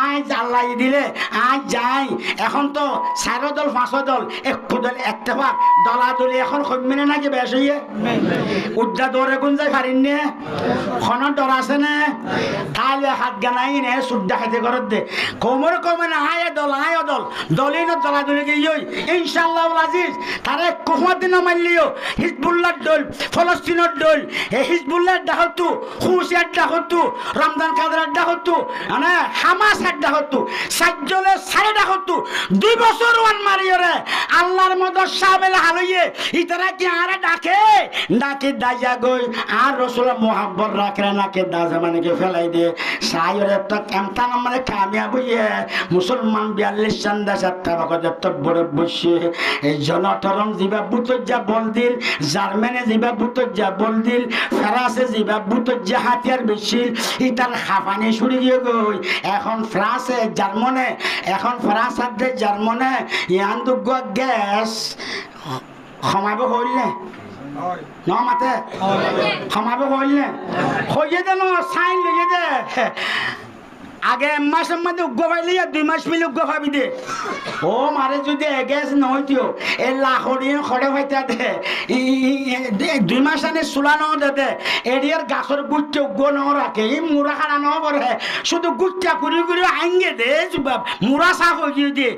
আজ আল্লাহ দিলে আজ যাই এখন তো 4 দল 5 দল একটু দল একটাবার দলাদলি এখন কমিনে নাকি বেশ হইয়ে উদ্দা দৌড়ে কোন যায় পারিন নে খন ডর আছে না তাহলে হাত গানাই নে সুদ্দা খাইতে করত দে কোমর কমে না আয় দল দলিন দলাদলি গিয়ে ইনশাআল্লাহ আজিজ তারে কোহমত দিন মানলিও হিজবুল্লাহর দল ফলস্তিনের দল এই হিজবুল্লাহর ডাকতু খুশিয়ার ডাকতু রমজান কাদের ডাকতু মানে হামাস ডাকতু সাজ্জলে সাড়ে ডাকতু 2 বছর ওয়ান মারিয়রে আল্লাহর মদদ সাবেল হালইয়ে ইতারা কি আরে ডাকে দাইয়া গই আর রাসূলের মোহাব্বত রাখরে নাকে দাজা মানে কে ফেলাই দে সাইরে তো কেমতা মানে কামিয়াব হইয়ে মুসলমান 42 চান্দা সাতটা বাকত বড় বসে এই জনতরম জিবা বুতজ্জা বল দিল জার্মানে জিবা বুতজ্জা বল দিল ফ্রান্সে জিবা বুতজ্জা হাতিয়ার বেশি ইতার খাফানি ছুড়ি গিয়ে গই এখন ফ্রান্সে জার্মানে এখন ফ্রান্স আর জার্মানে ইয়ান দুগ গ্যাস ক্ষমাব হইলে ন মাতে ক্ষমাব হইলে হইয়ে দে ন সাইন লইয়ে দে আগে মাসের মধ্যে উগ্র পাইলে 2 মাস মিলে উগ্র পাবি দে ও মারে যদি গ্যাস নহইতিও এ লাখড়িয়ে খড়ে পাইতা দে 2 মাস আনে চুলা ন দে এরিয়ার গাছর গুট্টে উগ্র ন রাখে এই মুড়া খানা ন পরে শুধু গুট্টা ঘুরি আঙ্গে দে যুবাব মুড়া চাক হয়ে গিয়ে দিয়ে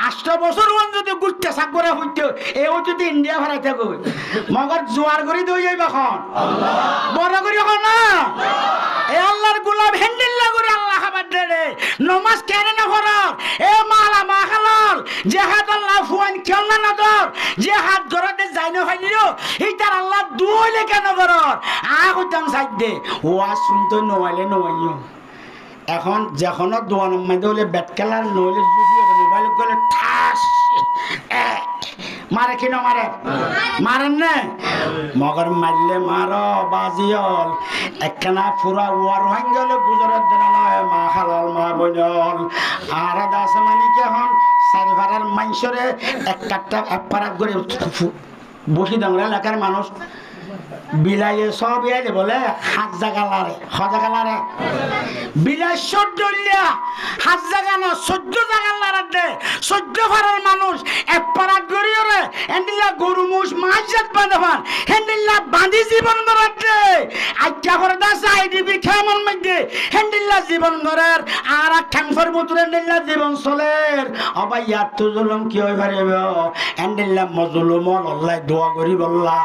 8 বছর ওয়ান যদি গুট্টা চাক করে হইতেও এও যদি ইন্ডিয়া ভাড়াইতে গই মগর জোয়ার করে দই যাইবা খন বড় করে খন না এ আল্লাহর গোলাপ হেন্ডিল্লা করে আল্লাহ খাবার দে নমাজ কেন না ফরক এ মালা মাখালল জেহাদ আল্লাহ ফুয়ান কেলনা নদর জেহাদ গরতে যাই না হইলিও ইতার আল্লাহ দুইলে কেন করর কইতাম সাইড দে ওয়াজ শুনতে নইলে নইও এখন যখন দোয়ানের মধ্যে হলে ব্যাট খেলার নইলে মোবাইল গেলে ঠাস মারে কি না মারে মারেন না মগর মারলে মারো বাজিয়ল একখানা পুরা ওয়ার হয়ে গেলে গুজরাত দিন নয় মা হালাল মা বইনল আর দাস মানে কি এখন চারিপাড়ার মানুষরে এক কাটটা এক পাড়া করে বসি দাংরা এলাকার মানুষ বিলাইয়ে সব ইয়াইলে বলে হাত জাগালারে হজাগালারে বিলাই 14 হাত জাগানো 14 জাগালারে দে 14 ফারার মানুষ এক পাড়া গরিয়রে এন্ডিলা গরু মুষ মাইজাত বাঁধাবান হেন্ডিলা বাঁধি জীবন ধরাতে আজ্ঞা করে দাস আইডিবি খেমন মধ্যে হেন্ডিলা জীবন ধরার আর খ্যাংফর বুতুরে হেন্ডিলা জীবন চলের অবাই ইয়াত তো জুলুম কি হই পারিব হেন্ডিলা মজলুম আল্লাহ দোয়া করি বললা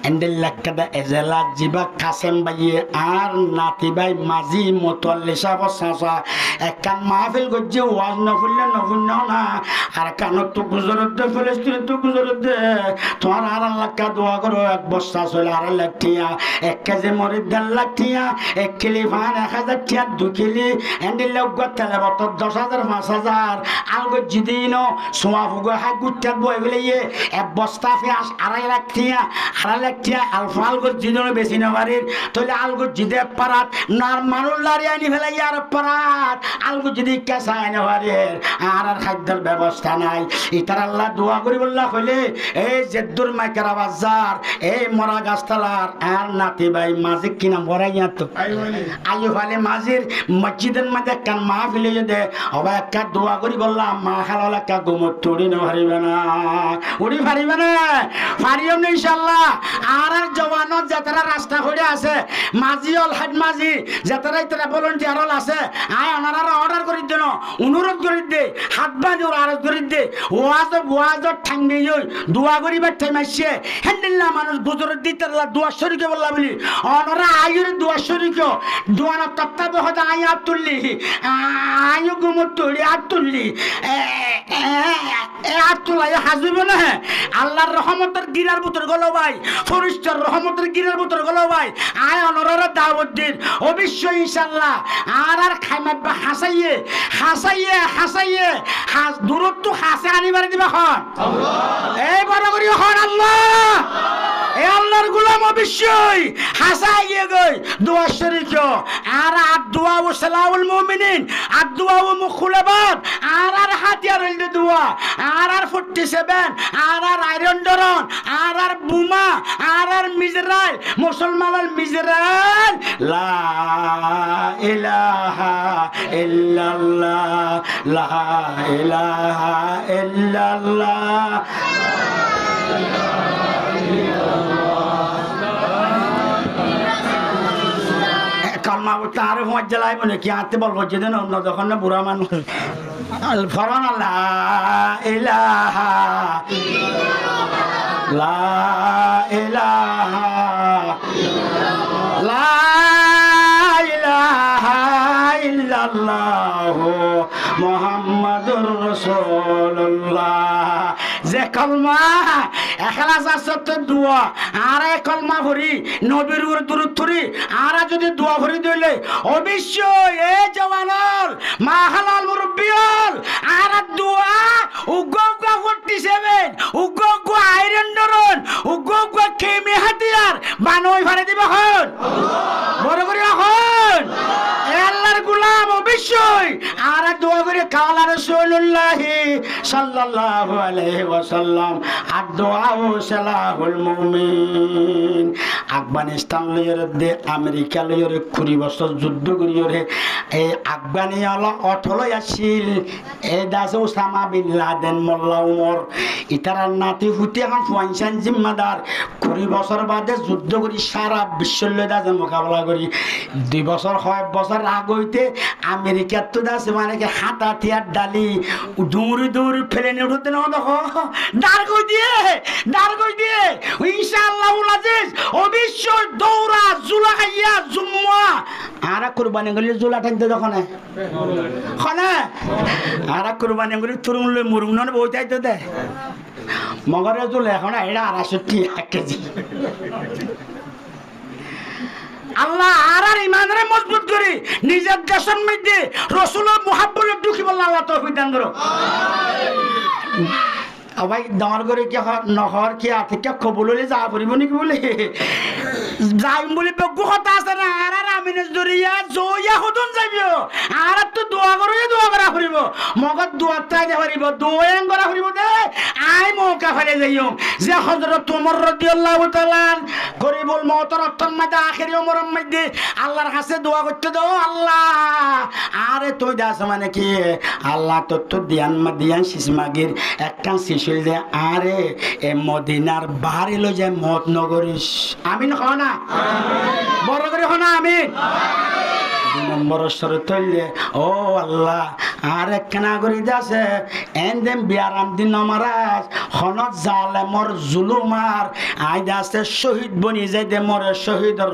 হেন্ডিলা কাদা এজেলা জিবা কাসেম বাইয়ে আর নাতি বাই মাঝি মতল্লিশা বসাসা একখান মাহফিল গজ্জে ওয়াজ নফুললে নফুল না আর কানত তো গুজরত দে ফিলিস্তিন তো গুজরত দে তোমার আর লাখা দোয়া করো এক বস্তা চলে আর লাখ টিয়া 1 কেজি মরিদ 1.5 লাখ টিয়া 1 কিলি ফান 1000 টিয়া 2 কিলি এন্ডিল গতলে বত 10,000 5,000 আলগো জিদিনো সোয়া ফুগো হাই গুট্টাত বই বলিয়ে এক বস্তা পেঁয়াজ 2.5 লাখ টিয়া 2.5 লাখ টিয়া আলফা আলগো জিদিনো বেশি না বাড়ির তাহলে আলগো জিদে পারাত নার মানুষ লারি আনি ফেলাই আর পারাত আলগো জিদি কেসা আনি বাড়ির আর খাদ্যের ব্যবস্থা নাই ইতার আল্লাহ দোয়া করি বললা কইলে এই জেদ্দুর মাইকেরা বাজার এই মরা গাছতলার আর নাতি ভাই মাঝি কিনা মরাইয়া তো আইও ফালে মাঝির মসজিদের মধ্যে কান মাহফিলে দে অবা একটা দোয়া করি বললাম মা হালাল একটা গুমত তুড়ি না পারিবে না উড়ি পারিবে না পারিও না ইনশাআল্লাহ আর জওয়ানত যাতারা রাস্তা করে আছে মাঝি অল হাট মাঝি যাতারা ইতারা ভলান্টিয়ার হল আছে আয় ওনারা অর্ডার করে দেন অনুরোধ করে দে হাত বাঁধি ওরা আরজ করে দে ওয়াজ ঠাং দিয়ে দোয়া করিবার টাইম আসছে হ্যান্ডেল্লা মানুষ বুজুর্গ দিতে দোয়া শরীকে বললা বলি ওনারা আয়ুর দোয়া শরীক দোয়া না তত্ত্বাবে হয়তো আই হাত তুললি আয়ু গুমর তুলি হাত তুললি হাত তোলাই হাজবে না আল্লাহর রহমতের গিরার ভিতর গেল ভাই ফরিস্তার রহমতের গিরার ভিতর গেল ভাই আয় অনরারা দাওয়াত দিন অবশ্যই ইনশাআল্লাহ আর খাইমাবা হাসাইয়ে হাসাইয়ে হাসাইয়ে হাস দূরত্ব হাসে আনিবার দিবা খন এই বড় করি হন আল্লাহ এ আল্লাহর গোলাম অবশ্যই হাসাইয়ে গই দোয়া শরীক আর দোয়া ও সালাউল মুমিনিন আর দোয়া ও মুখুলাবাদ আর হাতিয়ার হইল দোয়া আর 47 আর আয়রন ডরন আর বুমা আর মিজরাইল মুসলমানের মিজরাইল লা ইলাহা ইল্লাল্লাহ লা ইলাহা ইল্লাল্লাহ কালমা তার ভোজ জ্বালাই মনে কি আনতে বলবো যেদিন অন্য যখন না বুড়া মানুষ ফরমান লা ইলাহা লা ইলাহা লা ইলাহা ইল্লাল্লাহ মুহাম্মাদুর রাসূলুল্লাহ যে কলমা এখলাস আছে তো দোয়া আর কলমা ভরি নবীর উপর দরুদ ধরি আর যদি দোয়া ভরি দিলে অবশ্যই এই জওয়ানল মা হালাল মুরব্বিয়ল আর দোয়া উগো 47 উগো আয়রন ডরন উগো কেমি হাতিয়ার বানই ভরে দিবা হন বড় করে হন আল্লাহর গোলাম অবশ্যই আর দোয়া করে কালা রাসূলুল্লাহ সাল্লাল্লাহু আলাইহি ওয়াসাল্লাম আর দোয়া ও সালাহুল মুমিন আফগানিস্তান লইরে দে আমেরিকা লইরে 20 বছর যুদ্ধ করিরে এই আফগানিয়ালা অটলই আসিল এই দাস ওসামা বিন লাদেন মোল্লা উমর ইতারা নাতি হুতি এখন ফুয়াইসান জিম্মাদার 20 বছর বাদে যুদ্ধ করি সারা বিশ্বের লইদাজে মোকাবেলা করি 2 বছর 6 বছর আগ হইতে আমেরিকার তো দাস মানে কি হাতা তিয়ার ডালি দৌড়ি দৌড়ি ফেলে নিয়ে উঠতে না দেখো দাঁড় কই দিয়ে ইনশাআল্লাহ আজিজ অবশ্যই দৌড়া জুলাইয়া জুম্মা আর কুরবানি গলি জোলা টানতে যখন খনে আর কুরবানি গলি তুরুং লই মুরুং নন বইতাই তো দে মগরে জোলা এখন এটা 250 কেজি আল্লাহ আর ইমানের মজবুত করি নিজের দেশের মধ্যে রসুলের মুহাব্বতের দুঃখী বললে আল্লাহ তৌফিক দান করো ভাই ডাঙর করে কি নহর কি আর্থিক কবুল হলে যা পড়িব নাকি বলে যাইম বলে বেগু কথা আছে না আর আমিনের জরিয়া জইয়া হদন যাইবিও আর তো দোয়া করা ফুরিব মগত দোয়াত তাই দে ফুরিব দোয়াং করা ফুরিব দে আই মৌকা ফেলে যাইও যে হযরত ওমর রাদিয়াল্লাহু তাআলা গরিবুল মওতর অত্তমাদা আখিরি ওমরের মধ্যে আল্লাহর কাছে দোয়া করতে দাও আল্লাহ আরে তুই দাস মানে কি আল্লাহ তো দিয়ান সিসমাগির একখান শিশুল দে আরে এ মদিনার বাহারে লো যে মত নগরিস আমিন হও না বড় করে হও না আমিন 2 নম্বর শরত হইলে ও আল্লাহ আর একখানা করি আছে এন্দেম বিয়ারাম দিন নমারাজ হনত জালেমর জুলুমার আইদ আছে শহীদ বনি যাই দে মরে শহীদর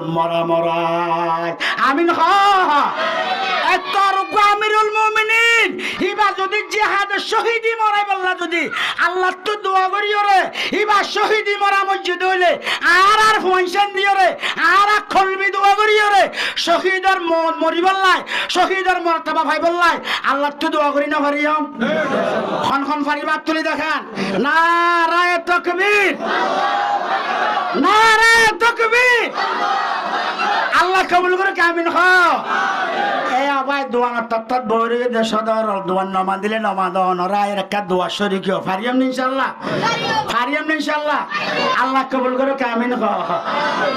মরা আমিন হ আমিরুল মুমিনিন ইবা যদি জিহাদ শহীদি মরাই বললা যদি আল্লাহ তো দোয়া করিও রে ইবা শহীদি মরা মসজিদ হইলে আর ফনশন দিও রে আর খলবি দোয়া করিও রে শহীদর মরি বললাই শহীদর মর্তবা ভাই বললাই আল্লাহ তো দোয়া করি না পারিও খন ফারিবাত তুলি দেখান নারায়ে তাকবীর নারায়ে তাকবীর আল্লাহ কবুল করে আমিন হ ভাই দোয়ানোর তত্ত্ব বৌরি সদর দোয়ান নমা দিলে নমা দোয়ানোরা এর একটা দোয়া শরীর ফারিয়াম ইনশাল্লাহ আল্লাহ কবুল করে কামিন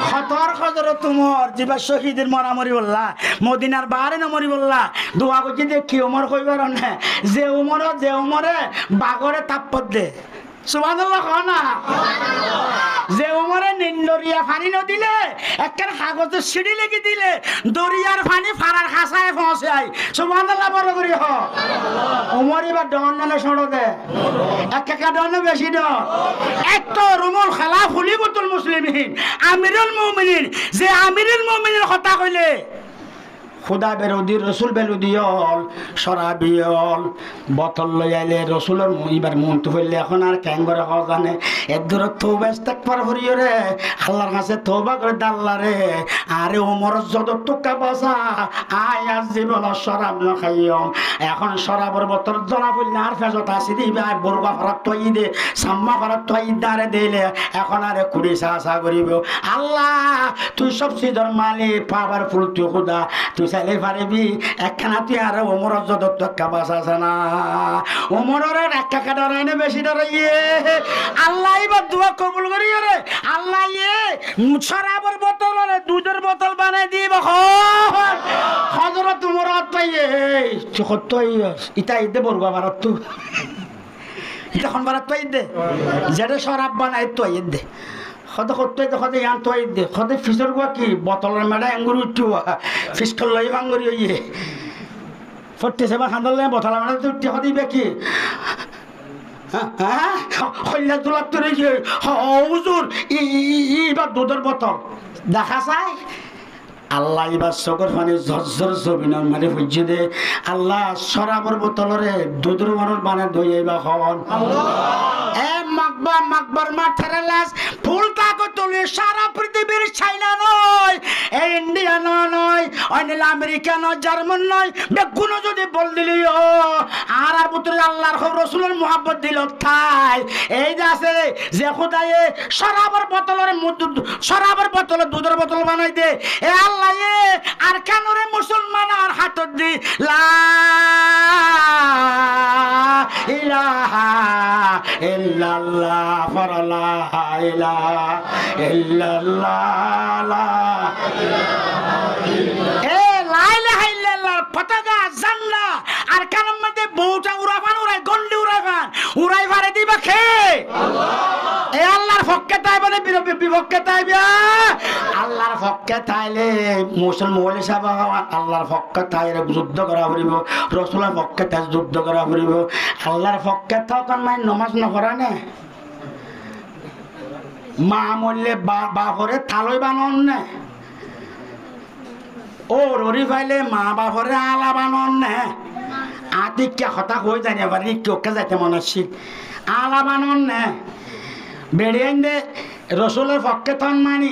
খতর খজর তোমার যিবা শহীদের মরামরি বললা মদিনার বাহারে নমরি বললা দোয়া করছি যে কি উমর কইবার না যে উমরে বাগরে তাপ্পত দে সুবহানাল্লাহ না যে উমরে নিন্দরিয়া পানি নদিলে একটা কাগজের সিঁড়ি লেগে দিলে দরিয়ার পানি ফারার খাসায় পৌঁছায় সুবহানাল্লাহ বড় করি হ উমর এবার ডন নালে সড়ো দে একটা ডন বেশি ডন একটা রুমুল খেলা ফুলিবতুল মুসলিমিন আমিরুল মুমিনিন যে আমিরুল মুমিনিন কথা কইলে খুদা বেরোদি রসুল বেরোদিয়ল সরাবিয়ল বোতল লই আইলে রসুলের এবার মনটো হইলে এখন আর ক্যাঙ্গরে হওয়া জানে এর দূর তৌবা ইস্তেগফার করিও রে আল্লাহর কাছে তৌবা করে দাল্লা রে আরে ওমর যত টুকা বাসা আয় আজ জীবন শরাব না খাইয়ম এখন শরাবের বোতল জ্বলা পড়লে আর ফেজত আসি দিবে আর বরগা ফারাত তৈ দে সাম্মা ফারাত তৈ দারে দিলে এখন আরে কুড়ি সা করিব আল্লাহ তুই সব সিজর মালিক পাবার ফুল তুই খুদা তুই চাইলে পারিবি একখানা তুই আর ওমর যত টুকা বাসা আছে না ওমরের একটা কাটার বেশি ডরাইয়ে আল্লাহ এবার দোয়া কবুল করিও রে আল্লাহ শরাবের বোতল রে দুধের বোতল বানাই দিব হযরত ওমর পাইয়ে কত ইটা ইদে বরগা ভারত তো ইটা খন ভারত পাই দে যেটা শরাব বানাই তো ইদে খদে করতে খদে ইয়ান তো ইদে খদে ফিসর গো কি বোতলের মেডা আঙ্গুর উঠুয়া ফিস কল লই আঙ্গুর ইয়ে ফটে সেবা খান্দলে বোতল মেডা তো উঠতে খদি বেকি হ্যাঁ হইলা তোলা তো রেখে হুজুর ইবা দুধের বোতল দেখা যায় আল্লাহ এবার চকর পানি ঝরঝর জমিনের মারি ফুজিয়ে দে আল্লাহ শরাবের বোতলরে দুধের মানুষ বানে দই আইবা খন এ মাকবার মাঠের লাশ ফুল তাকে তুলে সারা পৃথিবীর চাইনা নয় এই ইন্ডিয়া নয় অনিল আমেরিকা নয় জার্মান নয় বেগুনো যদি বল দিলি আর পুত্র আল্লাহর রসুলের মুহাব্বত দিল তাই এই যে আছে যে খুদায়ে শরাবের বোতলে দুধের বোতল বানাই দে এ আল্লাহ আর কানুরে মুসলমান আর হাতত দি লা ইলাহা ইল্লাল্লাহ ফারালা ইলাহা ইল্লাল্লাহ এ লা ইলাহা ইল্লাল্লাহ পতাকা জান্না আর কানের মধ্যে বউটা উড়াই গন্ডি উড়াই পারে দিবা খে আল্লাহ এ আল্লাহর পক্ষে তাইবে বিপক্ষে তাইবে আল্লাহর পক্ষে তাইলে মুসলমান হিসাবে আল্লাহর পক্ষে তাইলে যুদ্ধ করা পড়িব রসুলের পক্ষে তাই যুদ্ধ করা পড়িব আল্লাহর পক্ষে তখন মানে নমাজ নকরা নে মা মরলে বাপরে থালই বানন নে ও ররি ফাইলে মা বাপরে আলা বানন নে আতিকা হতা হয়ে যায় না বাড়ি কেউকে যাইতে মনে হচ্ছি আলা বানন নে বেড়িয়ে দে রসুলের পক্ষে তন মানি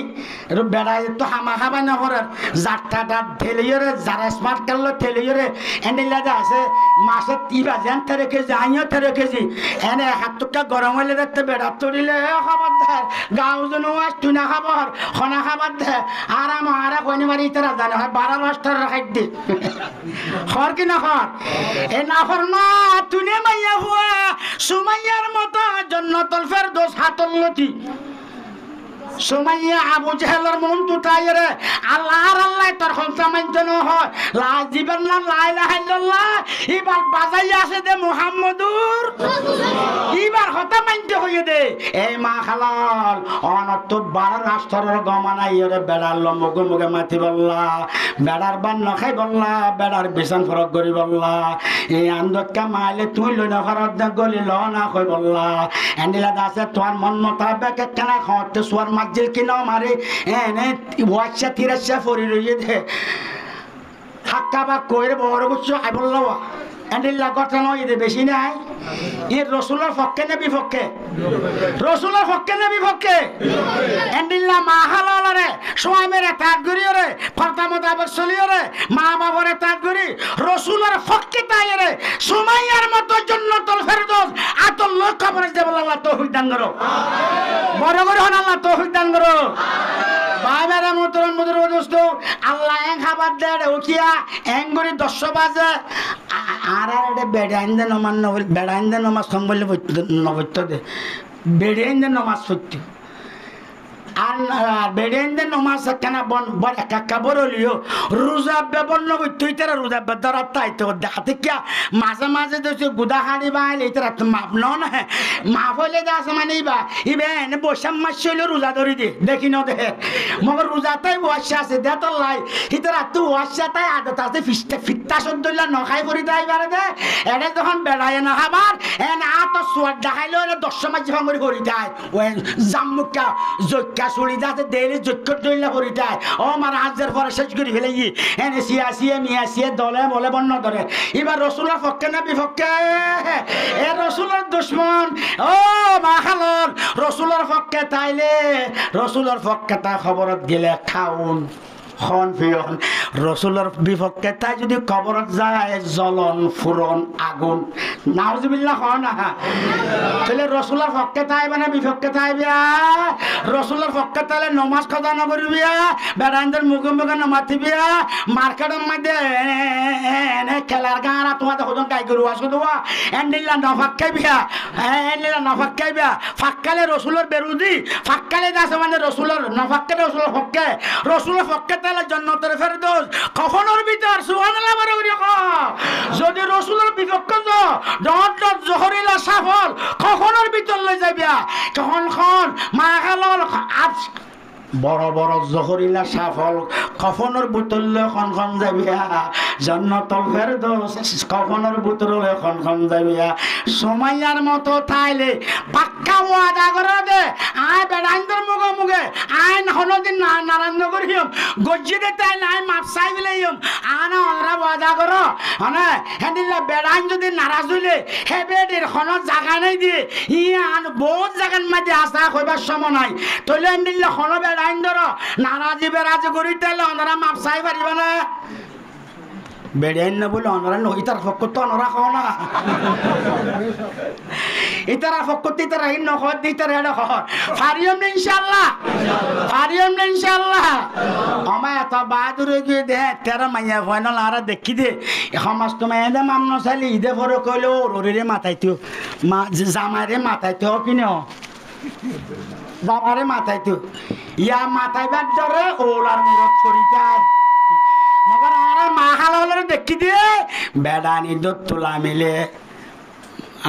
বেড়াই তো হামা খাবাই নহরের যাত্রাটা ঠেলিয়রে যারা স্মার্ট কারলো ঠেলিয়রে এন্ডিলা যা আছে মাসে 3 তেরো কেজি আইও 13 কেজি এনে হাত টুকা গরম হইলে দেখতে বেড়া তরিলে খাবার দেয় গাঁও জন তুই না খাবার খনা খাবার দে আর আমার কইনি মারি তারা জানে হয় 12 মাস্টার খাদ্য খর কি না খর এ না খর না তুই মাইয়া হুয়া সুমাইয়ার মতো জন্নতুল ফেরদৌস হাতল লতি সুমাইয়া আবু জাহেলের মন তুটাই রে আল্লাহ তোর খলসা মানতে ন হয় লা জীবন না লা ইলাহা ইল্লাল্লাহ এবার বাজাই আছে দে মুহাম্মদুর এবার হতা মানতে হইয়ে দে এই মা খালাল অনত 12 রাষ্ট্রের গমানাই রে বেড়ার লম্বগে মুগে মাতি বললা বেড়ার বান নখাই বললা বেড়ার বিছান ফরক করি বললা এই আন্দকা মাইলে তুই লই না ঘরত না গলি ল না কই বললা এন্ডিলা দাসে তোর মন মোতাবেক কেনা খাওয়াতে সোয়ার মাজিল কিনা মারে এনে ওয়াচ্ছা তিরাচ্ছা ফরি রইয়ে দে হাক্কা বা কইরে বড় কিছু আই বললো এন্ডিলা কথা নয় দে বেশি নাই এর রসুলের পক্ষে না বিপক্ষে রসুলের পক্ষে না বিপক্ষে এন্ডিলা মা হালালরে সময় মেরে তাক গরিয়রে ফরতা মোতাবেক চলিয়রে মা বাবরে তাক গরি রসুলের পক্ষে তাইরে সুমাইয়ার মতো জান্নাতুল ফেরদৌস আতল লোক খবর দে বল আল্লাহ তৌফিক দান করো বড় করে হন আল্লাহ তৌফিক দান করো বাইবেরা মোহতরম মুদুর দোস্ত আল্লাহ এং খাবার দে উঠিয়া এং গরি 10 বাজে আর এটা বেড়াইন্দে নমান বেড়াইন্দে নমাজ কম বললে নবত্য দে বেড়াইন্দে নমাজ পড়তে আর বেড়াইন্দে নমাজ কেন বন একা বলিও রোজা বেবন নবত্য ইতারা রোজা বেদরাত তাই তো দেখাতে কিয়া মাঝে মাঝে দেখছি গুদা হাড়ি বাইলে ইতারা তো মাপ ন না মাপ হইলে যা আছে মানে ইবে এনে বৈশাখ মাস হইলে রোজা ধরি দে দেখি ন দে মগর রোজা তাই ওয়াশা আছে দে তোর লাই ইতারা তো ওয়াশা তাই আদত আছে ফিত্তা সদ্দুল্লা নখাই করি তাই পারে দে এনে যখন বেড়ায় না খাবার এনে আত সোয়াদ দেখাইলো এনে 10 মাস ভাঙরি করি যায় ওই জাম্মুকা জৈকা চুড়ি যাতে দেরি যোগ্য দইলা করি যায় ও মার হাজার পরে শেষ করি ফেলে এনে সিয়াসিয়ে মিয়াসিয়ে দলে বলে বন্য ধরে এবার রসুলের পক্ষে না বিপক্ষে এ রসুলের দুশ্মন ও মা খালন রসুলের পক্ষে তাইলে রসুলের পক্ষে তা খবরত গেলে খাউন খন ফিয়ন রসুলের বিপক্ষে তাই যদি কবরত যায় জ্বলন ফুরন আগুন নাউজুবিল্লাহ খন তাহলে রসুলের পক্ষে তাই মানে বিপক্ষে তাই বিয়া রসুলের পক্ষে তাইলে নমাজ খদা নকরিবিয়া বেড়াইন্দের মুখে মুখে নমাতি বিয়া মার্কেটের মধ্যে এনে খেলার গাঁরা তোমাদের হজন গাই গরু আসো দেওয়া এন্ডিল্লা নফাক্কাই বিয়া এন্ডিল্লা নফাক্কাই বিয়া ফাক্কালে রসুলের বেরুদি ফাক্কালে যাচ্ছে মানে রসুলের নফাক্কে রসুলের পক্ষে রসুলের পক্ষে জান্নাতুল ফেরদৌস কখনোর ভিতর সুবহানাল্লাহ বড় করে যদি রসুলের বিপক্ষে দত জহরিলা সাফল কখনোর ভিতর লই যাইবা তখন খন মা খালল বড় বড় জহরিলা সাফল কফনের বোতল খন যাবিয়া জান্নাতুল ফেরদৌস কফনের বোতল খন যাবিয়া সুমাইয়ার মতো তাইলে পাক্কা ওয়াদা করে দে আয় বেড়াইন্দর মুগে মুগে আয় হনদিন নারায়ণনগর হিম গজ্জি দে তাই নাই মাপ চাই বিলেইম আনা অনরা ওয়াদা করো হনে হেদিলা বেড়াইন যদি নারাজ হইলে হে বেডির খনত জায়গা নাই দিয়ে ই আন বহুত জায়গার মাঝে আসা কইবার সময় নাই তইলে হেদিলা খন বেড়াইন ধরো নারাজি বেড়াজি করি তাইলে অনরা মাপ চাই পারিবা না বেড়াইন না বলে অনরা নহিতার পক্ষ তো অনরা খাও না ইতারা ফকতি তারা ইন নখত দিতারা এডা খর ফারিয়ম না ইনশাআল্লাহ ফারিয়ম না ইনশাআল্লাহ আমা এত বাহাদুর গিয়ে দে তেরা মাইয়া ফাইনাল আর দেখি দে সমাজ তো মাইয়া দে মামন সালি ইদে ফর কইলো ওরে মাথাইতো মা জামারে মাথাইতো কিনো জামারে মাথাইতো ইয়া মাথাইবার ধরে ওলার মুরত ছড়ি যায় মগর আর মা হালালের দেখি দে বেডানি দত তোলা মিলে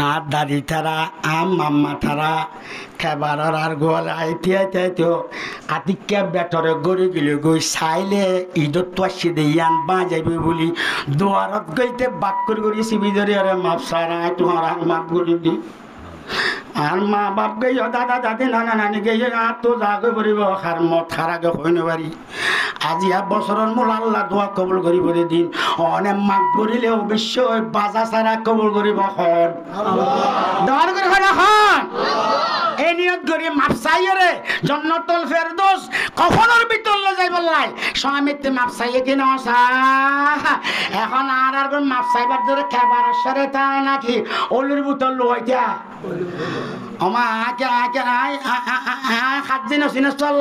আর দাদি তারা আম মাম্মা তারা খেবারের আর গোয়াল আইতে আতিকে বেটরে গড়ি গেলে গই চাইলে ঈদত তো আসি দে ইয়ান বা যাইবে বলি দুয়ারত গইতে বাক করি চিবি ধরে আরে মাপ সারা তোমার মাপ করি দি আর মা বাপ গই দাদা দাদি নানা নানি গই আর তো জাগে পড়িব আর মত খারাগে হই না পারি আজি বছরের মূল আল্লাহ দোয়া কবুল করিব দিন অনেক মাগ করিলে অবশ্যই বাজা সারা কবুল করিব হন দর করে হন এই নিয়ত করি মাপ চাইয়ে রে জান্নাতুল ফেরদৌস কখনোর ভিতর লে যাই বললাই স্বামীতে মাপ চাইয়ে কিনা এখন আর কোন মাপ চাইবার ধরে খাবার সরে তা নাকি ওলির বোতল লইতা আমা আকে আকে আই হাত দিন সিনে চল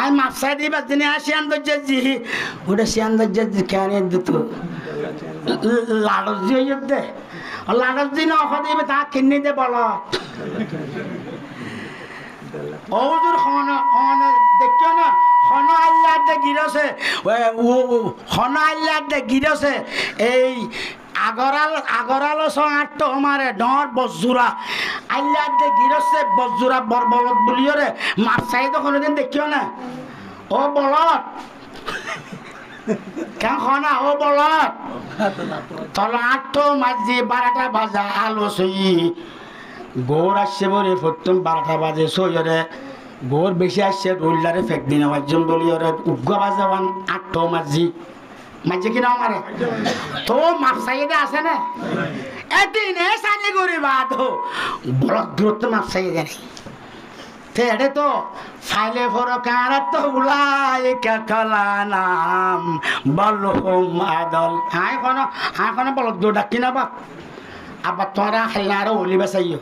আই মাপ চাই দিবার দিনে আসিয়ান দজ্জি ওটা সিয়ান দজ্জি কেন দিত লাড়স দিয়ে দে লাড়স দিন অখ দিবে তা কিনে দে বল ওজুর খন দেখিও না খন আল্লাহ দে গিরছে খন আল্লাহ দে গিরছে এই আগরাল আটটো আমারে ডর বজুরা আল্লাহ দে গিরছে বজুরা বরবলত বলিও রে মাপ চাই তো কোনোদিন দেখিও না ও বলত কেন খনা ও বলত তল আটটো মাঝি 12টা বাজা আলো সই গোর আসছে বলে প্রথম 12টা বাজে সইরে গোর বেশি আসছে রুল্লারে ফেক দিন একজন বলি ওরে উগ্র বাজাবান 8টো মাঝি মাঝে কিনা আমারে তো মাপ চাইয়ে আছে না এদিনে সানি করিবা তো বলক দূরত্ব মাপ চাইয়ে জানি তেড়ে তো ফাইলে ফরকার তো উলাই কালা নাম বলহুম আদল হাই কোনো বলক দূর ডাকি না বা আবার তোরা খাইলে আরো ওলিবা চাইও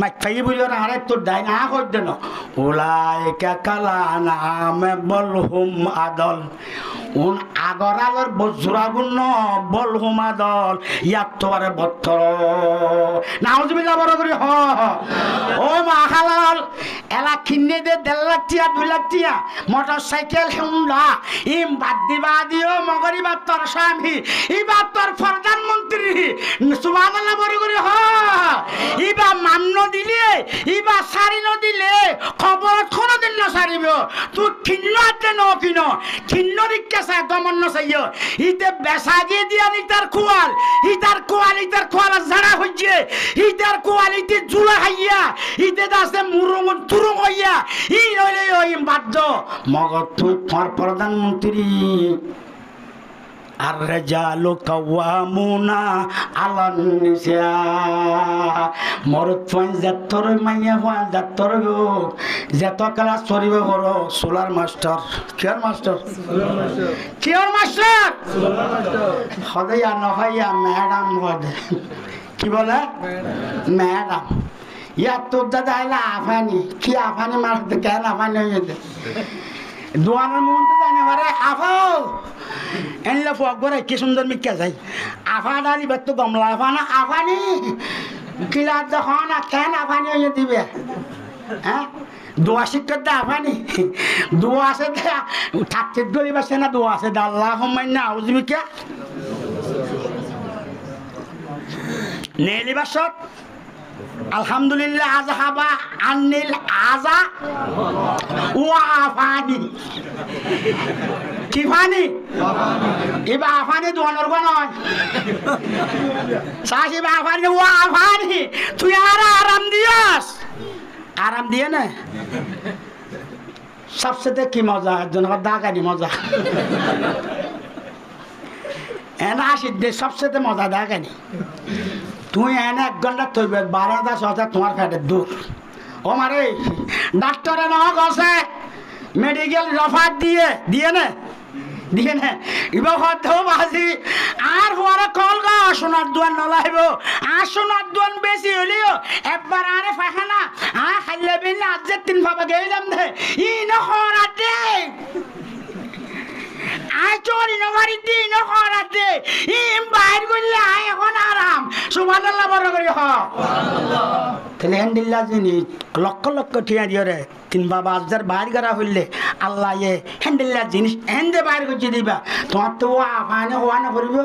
মাইফাই বলি আরে তোর দায় না কর দেন ওলাই কালা নাম বলহুম আদল উন আগরালর বজ্রাগুণ বলহুম আদল ইয়াত তোরে বত্তর নাউজুবিল্লাহ বড় করি ও মা হালাল এলা কিনে দে 1.5 লাখ টিয়া 2 লাখ টিয়া মোটরসাইকেল হুন্ডা ইম বাদ দিবা দিও মগরিবা তোর স্বামী ইবা তোর প্রধানমন্ত্রী সুবহানাল্লাহ বড় করি ইবা মান্য দিলে ইবা সারি ন দিলে খবর কোনদিন না সারিব তুই খিন্ন আছে ন কিন খিন্ন রিক্কা দমন চাইও ইতে বেসাগি দিয়া ইতার কোয়াল ইতার ঝাড়া হইছে ইতার কোয়াল ইতে জুলা খাইয়া ইতে দাসে মুরুং তুরুং হইয়া ই নইলে ওই বাধ্য মগর তুই প্রধানমন্ত্রী আর রেজালু কাওয়ামুনা আলান নিসা মরদ ফাইন জাতর মাইয়া ফাইন জাতর গো যত ক্লাস করিবে বড় সোলার মাস্টার কিয়ার মাস্টার হদাইয়া নহইয়া ম্যাডাম হদে কি বলে ম্যাডাম ইয়া তোর দাদা আইলা আফানি কি আফানি মারতে কেন আফানি হয়ে যেতে দোয়ানের মন তো জানে পারে আফাও এনলে ফক করে কি সুন্দর মিক্কা যাই আফা ডালি বেত গমলা আফানা আফানি কিলা যখন কেন আফানি হয়ে দিবে হ্যাঁ দোয়া শিক্ষক দা আফানি দোয়া আছে থাকতে গলি বাসে না দোয়া আছে আল্লাহ হুম্মাইনা আউযুবিকা নেলি বাসত আলহামদুলিল্লাহ আজহাবা আনিল আজা ওয়া আফানি কি ফানি ইবা আফানি দোয়ানোর গো নয় সাসি বা আফানি ওয়া আফানি তুই আর আরাম দিয়াস আরাম দিয়ে না সবচেয়ে কি মজা একজন দাগানি মজা এনা আসিদ দে সবচেয়ে মজা দাগানি তুই এনে 1 ঘন্টা থইবে 12:10 তোমার পেটের দূর ও মারে ডাক্তারে ন গছে মেডিকেল রফাত দিয়ে না ইবা হতেও বাজি আর পরে কল গা সোনার দোয়ান নলাইব আর সোনার দোয়ান বেশি হইলেও একবার আরে পাখানা খাইলে বিন আজ 3 ভাবে গেলাম দে ই নহরা দে আই চোরি নগারি দি নহরা দে ইম বাইর কইলে আই এখন আরাম সুবহানাল্লাহ বড় করি সুবহানাল্লাহ তাহলে আলহামদুলিল্লাহ যিনি লক্ষ লক্ষ টিয়া দিয়ে রে 3 বাবা আজদার বাইর করা হইলে আল্লাহ এ আলহামদুলিল্লাহ জিনিস এন্ডে বাইর করতে দিবা তোমার তো ও আফানি হওয়া না করিব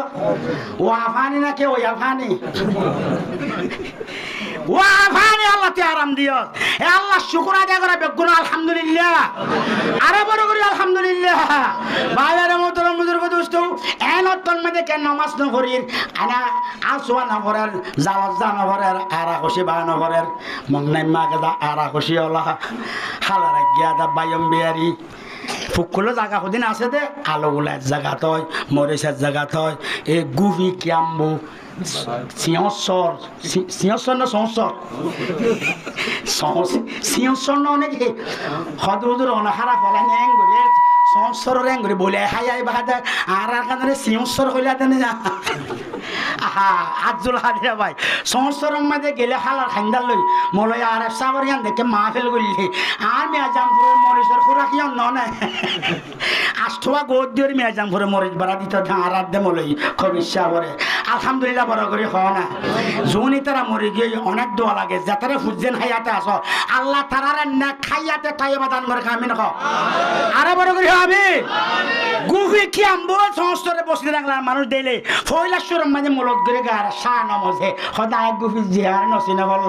ও আফানি না কে ওই আফানি ওয়া আফানি আল্লাহ তে আরাম দিও এ আল্লাহ শুকর আদায় করে বেগুন আলহামদুলিল্লাহ আরে বড় করে আলহামদুলিল্লাহ বাইরে মোহতরম বুজুর্গ দোস্ত এন অতল মধ্যে কেন নামাজ ন করির আনা আসওয়া না করার জাওয়াজ না করার আরা খুশি বা না করার মংনাই মা গদা আরা খুশি আল্লাহ হালারা গিয়া দা বাইম বিয়ারি ফুকুলো জায়গা খুদিন আছে দে আলোগুলার জায়গা তয় মরিচের জায়গা তয় এ গুভি কিয়াম্বু সিংহস্বর না সংসর সিংহস্বর না অনেক হদুর অনাহারা ফেলা ন্যাং করে সংসরের র্যাং করে বলে হাই আই বাহাদা আর কারণে সিংহস্বর হইলা দেন আহা আজুল হাদিয়া ভাই সংসরের মধ্যে গেলে হালার খাইন্দার লই মলয় আর সাবর ইয়ান দেখে মাহফিল করলি আর মিয়াজামপুরের মরিচের খুরাকি অন্য নাই আষ্টুয়া গোদ্যের মিয়াজামপুরে মরিচ বাড়া দিত আর দে মলই খুব ইচ্ছা করে আলহামদুলিল্লাহ বড় করে হওয়া না জুনি তারা মরে গিয়ে অনেক দোয়া লাগে যাতারে ফুজেন হাইয়াতে আসো আল্লাহ তারারে না খাইয়াতে তাইবা দান করে খামি না আরে বড় করে হবে গুফি কি আমবো সংস্তরে বসে রাখলাম মানুষ দিলে ফয়লাশ্বর মাঝে মূলত করে গার সা নমজে সদায় গুফি জিহার নসিনা বল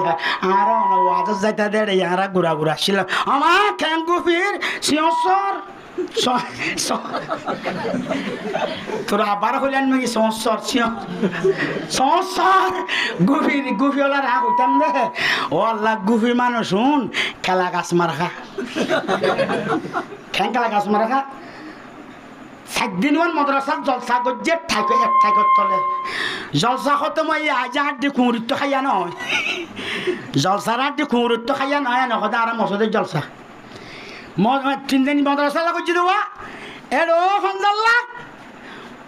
আর ওয়াজ যাইতা দে ইয়ারা গুড়া গুড়া ছিল আমার ক্যাং গুফির সিংহস্বর তোরা আবার হইলেন নাকি সংসার সংসার গুফিওয়ালার হা হইতাম দে ও আল্লাহ গুফি মানুষ শুন খেলা গাছ মারা খেলা গাছ মারা 7 দিন মাদ্রাসার জলসা গজ্জে ঠাইকে এক ঠাইকত তলে জলসা খতম হই আজ আড্ডি কুঁড়িত খাইয়া নয় জলসার আড্ডি কুঁড়িত খাইয়া নয় নকদা আর মসজিদের জলসা 3 দিন মাদ্রাসা লাগছে দেওয়া এলো ফঞ্জাল্লা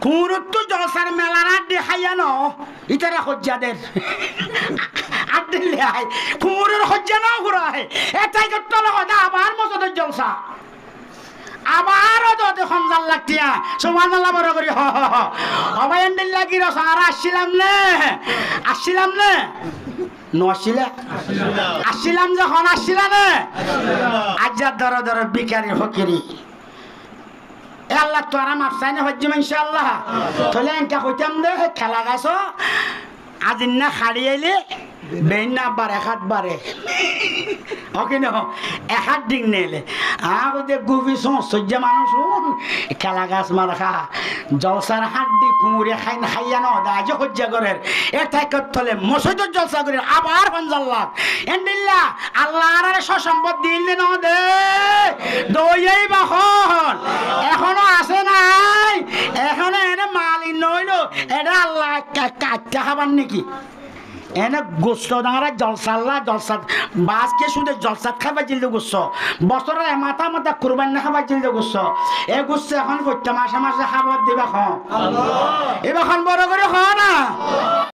কুঁড়িত জলসার মেলার আড্ডি খাইয়া ন ইতারা হজ্জাদের আড্ডি লেহাই কুঁড়ির হজ্জা নাও ঘুরায় এটাই করতে লগদা আবার মসজিদের জলসা আবারও তো খমজাল লাগতিয়া সুবহানাল্লাহ বড় করি হ অবায়ন্দিল লাগি রস আর আসছিলাম না নসিলা আসছিলাম যখন আসছিলা না আজ্জার দর দর বিকারি ফকিরি এ আল্লাহ তোরা মাফসাই না হজ্জিম ইনশাআল্লাহ তাহলে এনকা কইতাম দে খেলা গাছ আজিন না খাড়ি আইলে বেইন না বার এক হাত বারে ওকে ন এক হাত ডিং নেলে আমাদের গুফি সহ্য মানুষ খেলা গাছ মারা খা জলসার হাত দি কুমুরে খাই না খাইয়া ন আজ সহ্য করেন এটাই করতে মসজিদের জলসা করেন আবার পঞ্জাল্লাহ এন্ডিল্লা আল্লাহ আর সসম্পদ দিলে ন দে দইয়াই বাখন এখনো আছে নাই এখনো এনে মালি নইল এটা আল্লাহ কাটতে খাবার নাকি এনে গোস্ত ডাঙরা জলসাল্লা জলসা বাসকে শুধু জলসাত খাবার জিলতে গোস্ত বছরের মাথা মাথা কুরবান না খাবার জিলতে গোস্ত এই গোস্ত এখন প্রত্যেক মাসে মাসে খাবার দিবা খ এবার বড় করে খাওয়া না